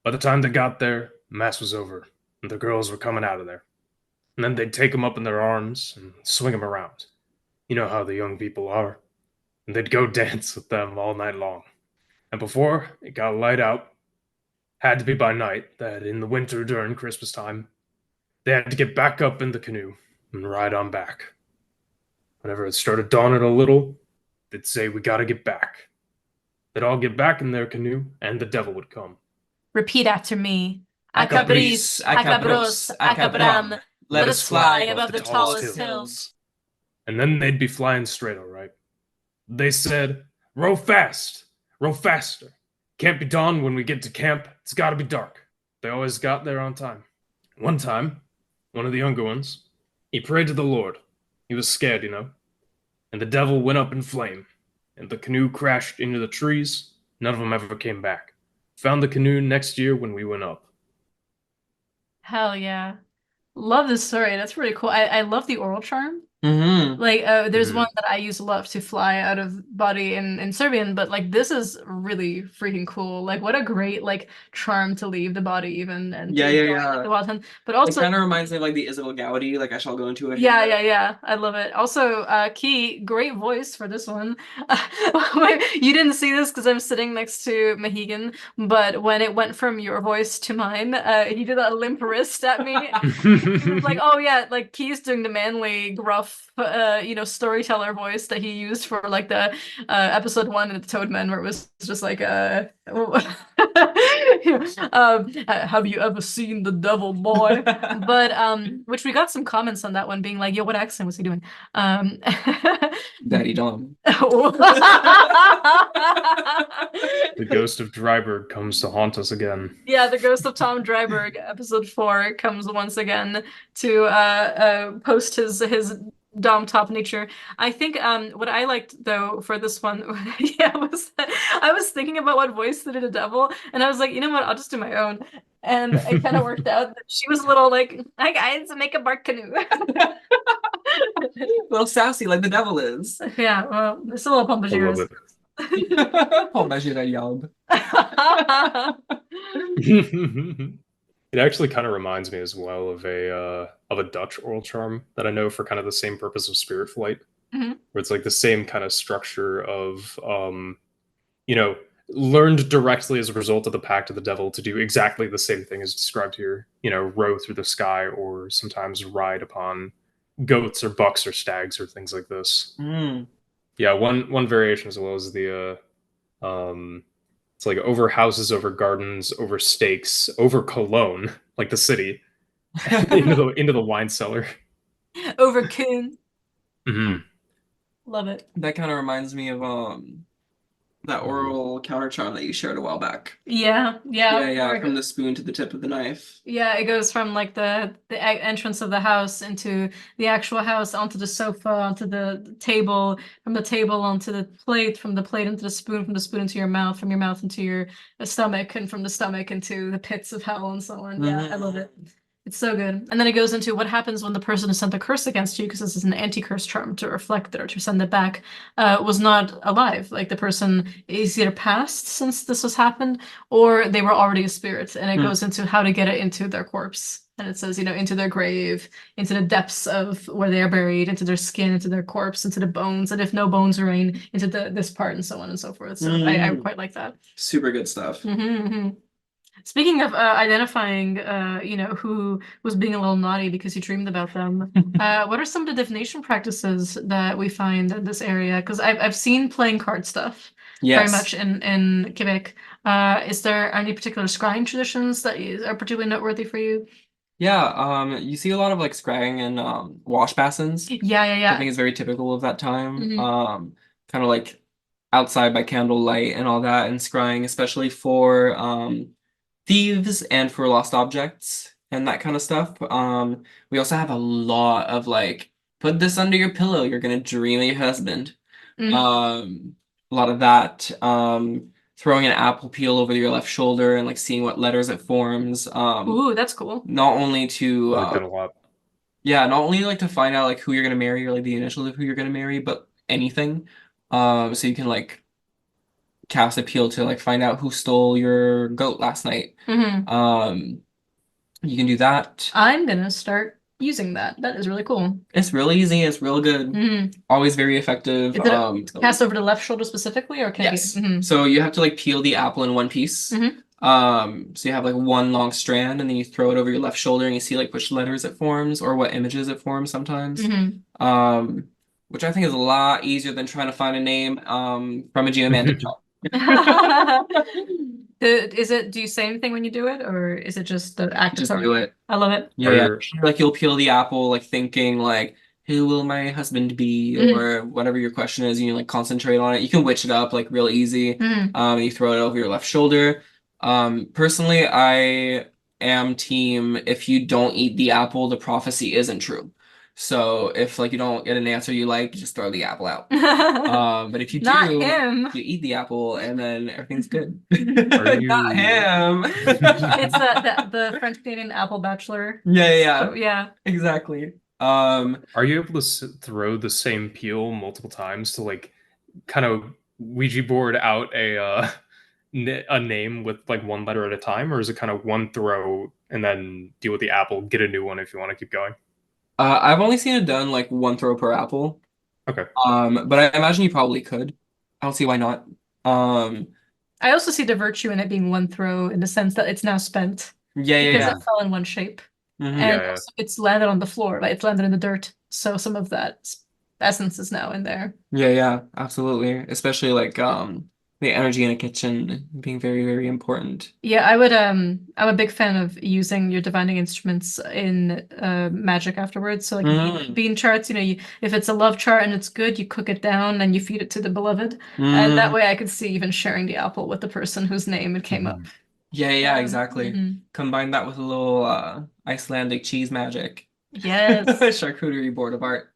By the time they got there, Mass was over, and the girls were coming out of there. And then they'd take them up in their arms and swing them around. You know how the young people are. And they'd go dance with them all night long. And before it got light out, had to be by night, that in the winter during Christmas time, they had to get back up in the canoe and ride on back. Whenever it started dawning a little, they'd say, we gotta get back. They'd all get back in their canoe, and the devil would come. Repeat after me. Acabris, acabros, acabram. Let us fly above the tallest hills. And then they'd be flying straight, all right. They said, row fast, row faster. Can't be dawn when we get to camp. It's gotta be dark. They always got there on time. One time, one of the younger ones, he prayed to the Lord. He was scared, And the devil went up in flame, and the canoe crashed into the trees. None of them ever came back. Found the canoe next year when we went up. Hell yeah. Love this story. That's really cool. I love the oral charm. Mm-hmm. Like, there's one that I use a lot to fly out of body in Serbian, but like this is really freaking cool. Like, what a great like charm to leave the body even and Yeah, to yeah, go, yeah. like, the wild hunt. But It also, kind of reminds me of like the Isabel Gowdy, like I shall go into it. yeah. I love it. Also, Key, great voice for this one. You didn't see this because I'm sitting next to Mahigan, but when it went from your voice to mine, he did a limp wrist at me. He was like, oh yeah, like Key's doing the manly, gruff, storyteller voice that he used for like the episode 1 of the Toadman, where it was just like have you ever seen the devil, boy? But which we got some comments on that one being like, yo, what accent was he doing? Daddy Dom. The ghost of Dryberg comes to haunt us again. Yeah, the ghost of Tom Dryberg, episode 4, comes once again to post his Dom top nature. I think what I liked though for this one, was I was thinking about what voice to do the devil, and I was like, you know what, I'll just do my own. And it kind of worked out. She was a little like, hi guys, make a bark canoe. A little sassy like the devil is. Yeah, well, it's a little I love pompadours. it. It actually kind of reminds me as well of a Dutch oral charm that I know for kind of the same purpose of spirit flight, Mhm. where it's like the same kind of structure of learned directly as a result of the pact of the devil to do exactly the same thing as described here. Row through the sky, or sometimes ride upon goats or bucks or stags or things like this. Mm. Yeah, one variation as well is the it's like over houses, over gardens, over stakes, over Cologne, like the city, into the wine cellar. Over coon. Mm-hmm. Love it. That kind of reminds me of that oral counter charm that you shared a while back. Yeah. Yeah, from the spoon to the tip of the knife. Yeah, it goes from like the entrance of the house into the actual house, onto the sofa, onto the table, from the table onto the plate, from the plate into the spoon, from the spoon into your mouth, from your mouth into your stomach, and from the stomach into the pits of hell and so on. Yeah, I love it. It's so good. And then it goes into what happens when the person who sent the curse against you, because this is an anti-curse charm to reflect it or to send it back, was not alive. Like the person is either passed since this was happened, or they were already a spirit. And it goes into how to get it into their corpse. And it says, into their grave, into the depths of where they are buried, into their skin, into their corpse, into the bones, and if no bones remain, into this part, and so on and so forth. So I quite like that. Super good stuff. Speaking of identifying, who was being a little naughty because you dreamed about them, what are some of the divination practices that we find in this area? Because I've seen playing card stuff very Yes. much in Quebec. Is there any particular scrying traditions that are particularly noteworthy for you? Yeah, you see a lot of like scrying and wash basins, Yeah, yeah, which I yeah. think is very typical of that time. Hmm. Kind of like outside by candlelight and all that, and scrying, especially for thieves and for lost objects and that kind of stuff. We also have a lot of like, put this under your pillow, you're gonna dream of your husband. Mm. A lot of that. Throwing an apple peel over your left shoulder and like seeing what letters it forms. Ooh, that's cool. Not only to I like that a lot. yeah, not only like to find out like who you're gonna marry or like the initials of who you're gonna marry, but anything. So you can like cast appeal to like find out who stole your goat last night. Hmm. Um, you can do that. I'm gonna start using that. That is really cool. It's real easy, it's real good, Hmm. always very effective. Is it cast over the left shoulder specifically, or can it Yes. be? Hmm. So you have to like peel the apple in one piece. Hmm. So you have like one long strand and then you throw it over your left shoulder and you see like which letters it forms or what images it forms sometimes. Hmm. Um, which I think is a lot easier than trying to find a name from a geomantic chart. Do you say anything when you do it, or is it just the act of Just do throwing? it. I love it. Yeah, yeah. Are Like you'll peel the apple, like thinking like, who will my husband be, Hmm. or whatever your question is, and you like concentrate on it. You can witch it up like real easy. Hmm. You throw it over your left shoulder. Personally, I am team if you don't eat the apple, the prophecy isn't true. So if like you don't get an answer you like, just throw the apple out. But if you Not do, him. you eat the apple and then everything's good. are Not you him. It's the French Canadian apple bachelor. Yeah, yeah, yeah. So yeah. Exactly. Um, are you able to throw the same peel multiple times to like kind of Ouija board out a name with like one letter at a time, or is it kind of one throw and then deal with the apple, get a new one if you want to keep going? I've only seen it done like one throw per apple. Okay. But I imagine you probably could. I don't see why not. Um, I also see the virtue in it being one throw in the sense that it's now spent yeah, yeah, because yeah. it fell in one shape. Hmm. And Yeah, also it's landed on the floor, like it's landed in the dirt. So some of that essence is now in there. Yeah, yeah, absolutely. Especially like the energy in a kitchen being very, very important. Yeah, I'm a big fan of using your divining instruments in magic afterwards. So like Mm, bean charts, if it's a love chart and it's good, you cook it down and you feed it to the beloved. And that mm. way I could see even sharing the apple with the person whose name it came up. Mhm. Yeah, yeah, exactly. Mhm. Combine that with a little Icelandic cheese magic. Yes. Charcuterie board of art.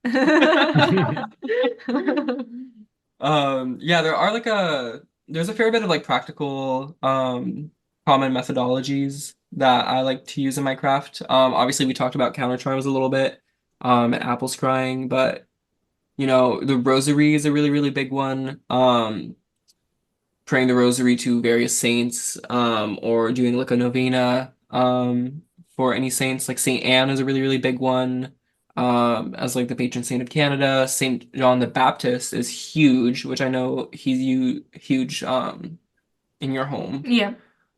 Yeah, there's a fair bit of like practical common methodologies that I like to use in my craft. Obviously we talked about counter charms a little bit, and apple scrying, but the rosary is a really, really big one. Praying the rosary to various saints, or doing like a novena, for any saints. Like Saint Anne is a really, really big one. As like the patron saint of Canada. Saint John the Baptist is huge, which I know he's huge in your home. Yeah.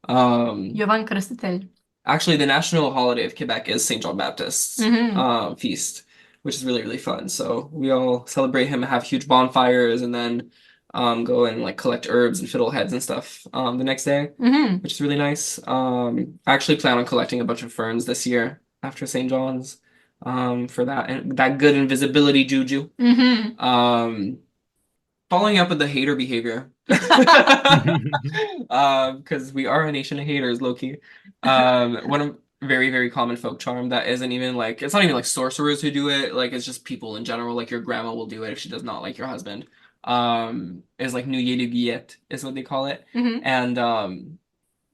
Um, Jovan Krstitel. Actually, the national holiday of Quebec is Saint John Baptist's Hmm. feast, which is really, really fun. So we all celebrate him, have huge bonfires, and then go and like collect herbs and fiddleheads and stuff the next day, Hmm. which is really nice. I actually plan on collecting a bunch of ferns this year after St. John's, for that and that good invisibility juju. Hmm. Um, Following up with the hater behavior. Because we are a nation of haters, low-key. One of very, very common folk charm that isn't even like it's not even like sorcerers who do it, like it's just people in general, like your grandma will do it if she does not like your husband. Is like Nuit de Guillette is what they call it. Hmm. And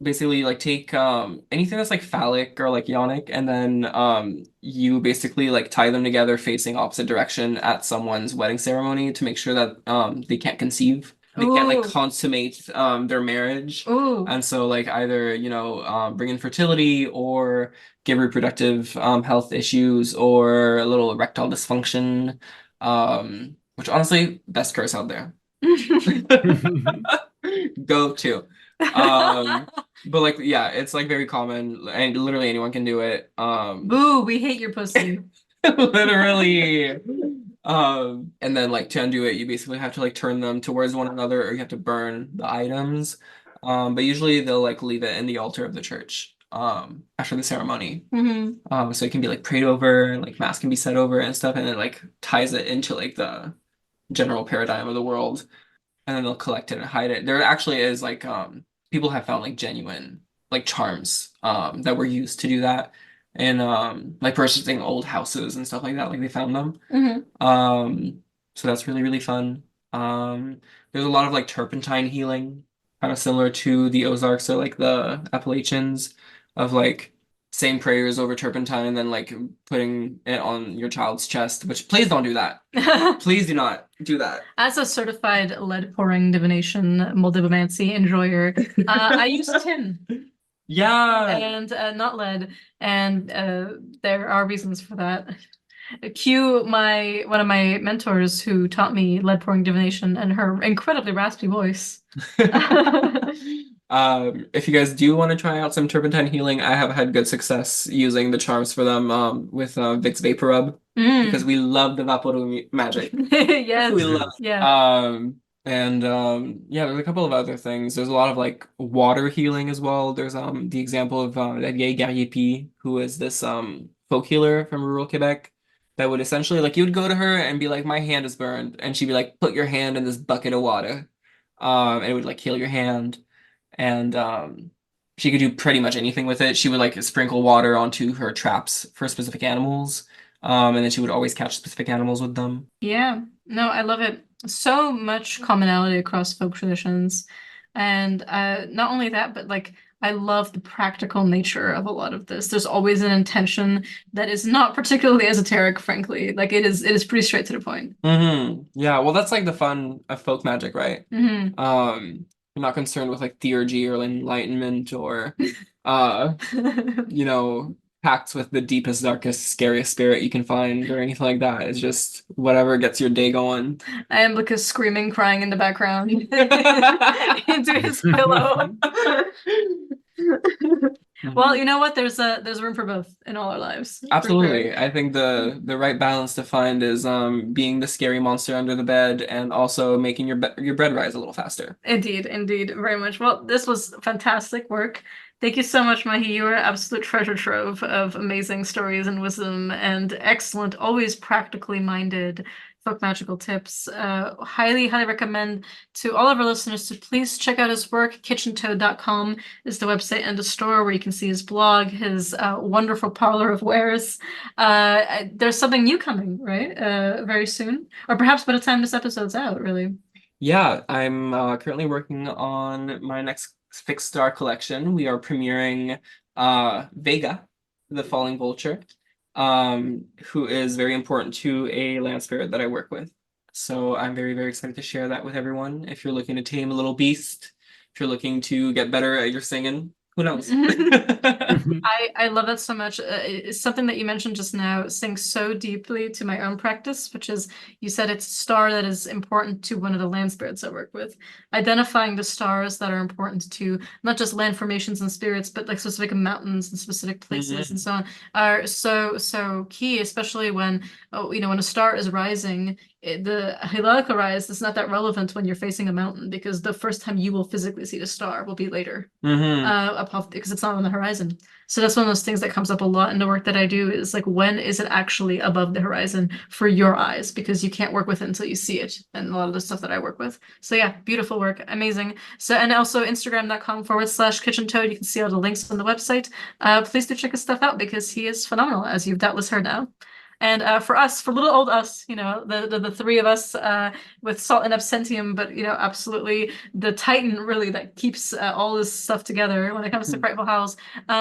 basically like take anything that's like phallic or like yonic and then you basically like tie them together facing opposite direction at someone's wedding ceremony to make sure that they can't conceive. They can't like Ooh. consummate their marriage. Ooh. And so like either bring infertility or give reproductive health issues or a little erectile dysfunction, which honestly best curse out there. Go to. But like yeah, it's like very common and literally anyone can do it. Boo, we hate your pussy. Literally. And then like to undo it, you basically have to like turn them towards one another or you have to burn the items. But usually they'll like leave it in the altar of the church after the ceremony. So it can be like prayed over and like mass can be said over and stuff, and it like ties it into like the general paradigm of the world, and then they'll collect it and hide it. There actually is like people have found like genuine like charms that were used to do that, and like purchasing old houses and stuff like that, like they found them. So that's really really fun. There's a lot of like turpentine healing, kind of similar to the Ozarks or like the Appalachians, of like saying prayers over turpentine and then like putting it on your child's chest, which please don't do that. Please do not do that. As a certified lead pouring divination moldibomancy enjoyer, I use tin Yeah. and not lead, and there are reasons for that. Cue one of my mentors who taught me lead pouring divination and her incredibly raspy voice. If you guys do want to try out some turpentine healing, I have had good success using the charms for them with Vicks Vapor Rub because we love the Vaporu magic. Yes. We love it. Yeah. And yeah, there's a couple of other things. There's a lot of like water healing as well. There's the example of Guerrier Guerrier, who is this folk healer from rural Quebec that would essentially like you would go to her and be like, my hand is burned, and she'd be like, put your hand in this bucket of water. And it would like heal your hand. And she could do pretty much anything with it. She would like sprinkle water onto her traps for specific animals. And then she would always catch specific animals with them. Yeah, no, I love it. So much commonality across folk traditions. And not only that, but like I love the practical nature of a lot of this. There's always an intention that is not particularly esoteric, frankly. Like it is pretty straight to the point. Yeah, well that's like the fun of folk magic, right? You're not concerned with like theurgy or enlightenment or you know, pacts with the deepest, darkest, scariest spirit you can find or anything like that. It's just whatever gets your day going. Iamblichus screaming, crying in the background into his pillow. Well, you know what? There's room for both in all our lives. Absolutely. I think the right balance to find is being the scary monster under the bed and also making your bread rise a little faster. Indeed, indeed, very much. Well, this was fantastic work. Thank you so much, Mahi. You are an absolute treasure trove of amazing stories and wisdom and excellent, always practically minded folk magical tips. Highly, highly recommend to all of our listeners to please check out his work. kitchentoad.com is the website and the store where you can see his blog, his wonderful parlor of wares. There's something new coming, right? Very soon, or perhaps by the time this episode's out, really. Yeah, I'm currently working on my next fixed star collection. We are premiering Vega, the Falling Vulture, who is very important to a land spirit that I work with. So I'm very, very excited to share that with everyone. If you're looking to tame a little beast, if you're looking to get better at your singing, who knows? I love that so much. It's something that you mentioned just now sinks so deeply to my own practice, which is you said it's a star that is important to one of the land spirits I work with. Identifying the stars that are important to not just land formations and spirits, but like specific mountains and specific places and so on are so key, especially when when a star is rising. The Hilalica rise is not that relevant when you're facing a mountain because the first time you will physically see the star will be later because it's not on the horizon. So that's one of those things that comes up a lot in the work that I do is like when is it actually above the horizon for your eyes because you can't work with it until you see it and a lot of the stuff that I work with. So yeah, beautiful work, amazing. So and also Instagram.com/kitchentoad. You can see all the links on the website. Please do check his stuff out because he is phenomenal, as you've doubtless heard now. And for us, for little old us, the three of us with Salt and Absentium, but absolutely the Titan really that keeps all this stuff together when it comes to Frightful Howls.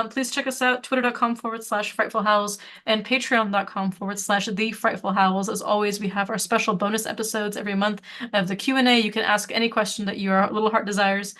Please check us out, twitter.com/Frightful Howls and patreon.com/The Frightful Howls. As always, we have our special bonus episodes every month of the Q&A. You can ask any question that your little heart desires,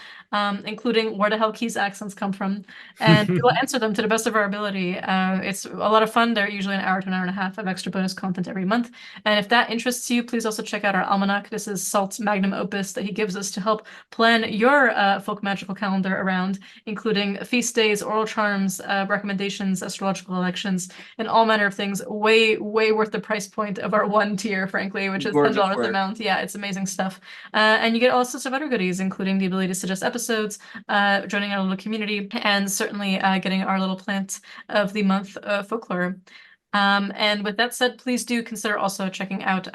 including where the hell Keys accents come from, and we'll answer them to the best of our ability. It's a lot of fun. They're usually an hour to an hour and a half of extra bonus content every month. And if that interests you, please also check out our almanac. This is Salt's magnum opus that he gives us to help plan your folk magical calendar around, including feast days, oral charms, recommendations, astrological elections, and all manner of things. Way, way worth the price point of our one tier, frankly, which is $10 a month. Yeah, it's amazing stuff. And you get all sorts of other goodies, including the ability to suggest episodes, joining our little community, and certainly getting our little plant of the month folklore. And with that said, please do consider also checking out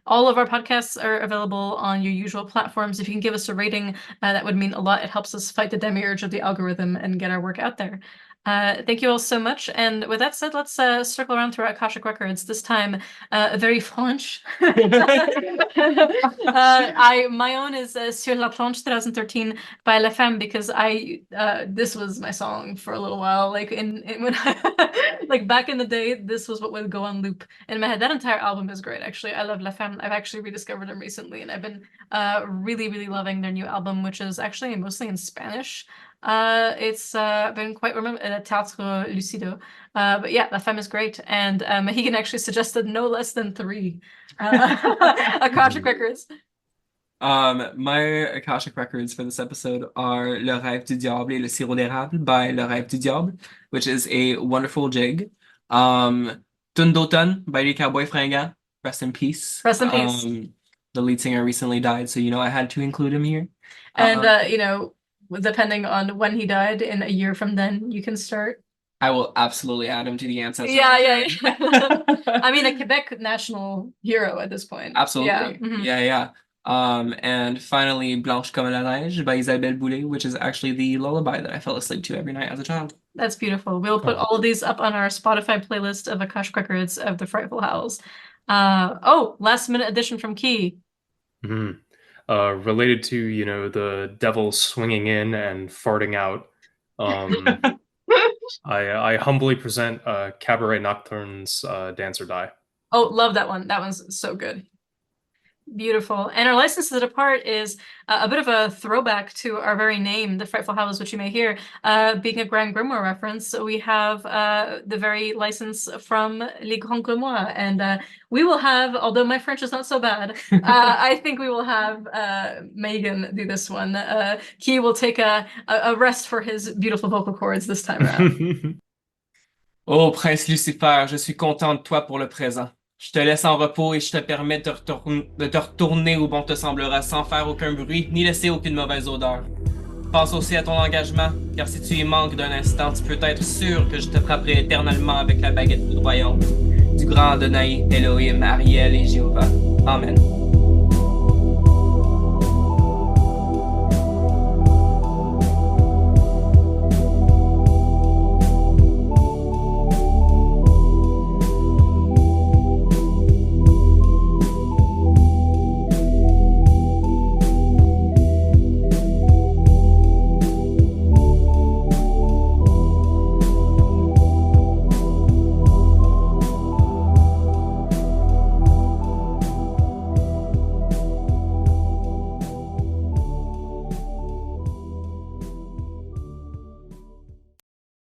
all of our podcasts are available on your usual platforms. If you can give us a rating, that would mean a lot. It helps us fight the demiurge of the algorithm and get our work out there. Thank you all so much. And with that said, let's circle around through our Akashic Records, this time very French. My own is Sur la planche 2013 by La Femme, because this was my song for a little while. Like when like back in the day, this was what would go on loop in my head. That entire album is great, actually. I love La Femme. I've actually rediscovered them recently, and I've been really, really loving their new album, which is actually mostly in Spanish. It's been quite Teatro Lucido. But yeah, La Femme is great. And Mahigan actually suggested no less than 3 Akashic Records. My Akashic Records for this episode are Le Rêve du Diable et le Sirop d'érable by Le Rêve du Diable, which is a wonderful jig. Tune d'automne by Les Cowboys Fringants. Rest in peace. Rest in peace. The lead singer recently died, so I had to include him here. And depending on when he died, in a year from then, you can start. I will absolutely add him to the ancestors. Yeah. I mean, a Quebec national hero at this point. Absolutely. Yeah. Yeah. And finally, Blanche comme la neige by Isabelle Boulay, which is actually the lullaby that I fell asleep to every night as a child. That's beautiful. We'll put all of these up on our Spotify playlist of Akashic Records of the Frightful Howls. Last minute addition from Key. Related to, the devil swinging in and farting out. I humbly present Cabaret Nocturne's Dance or Die. Oh, love that one. That one's so good. Beautiful. And our license to depart is a bit of a throwback to our very name, the Frightful Howls, which you may hear, being a Grand Grimoire reference. So we have the very license from Les Grands Grimoires. And we will have, although my French is not so bad, I think we will have Mahigan do this one. Key will take a rest for his beautiful vocal cords this time around. Oh, Prince Lucifer, je suis content de toi pour le présent. Je te laisse en repos et je te permets de te retourner où bon te semblera sans faire aucun bruit ni laisser aucune mauvaise odeur. Pense aussi à ton engagement, car si tu y manques d'un instant, tu peux être sûr que je te frapperai éternellement avec la baguette foudroyante du grand Adonai, Elohim, Ariel et Jéhovah. Amen.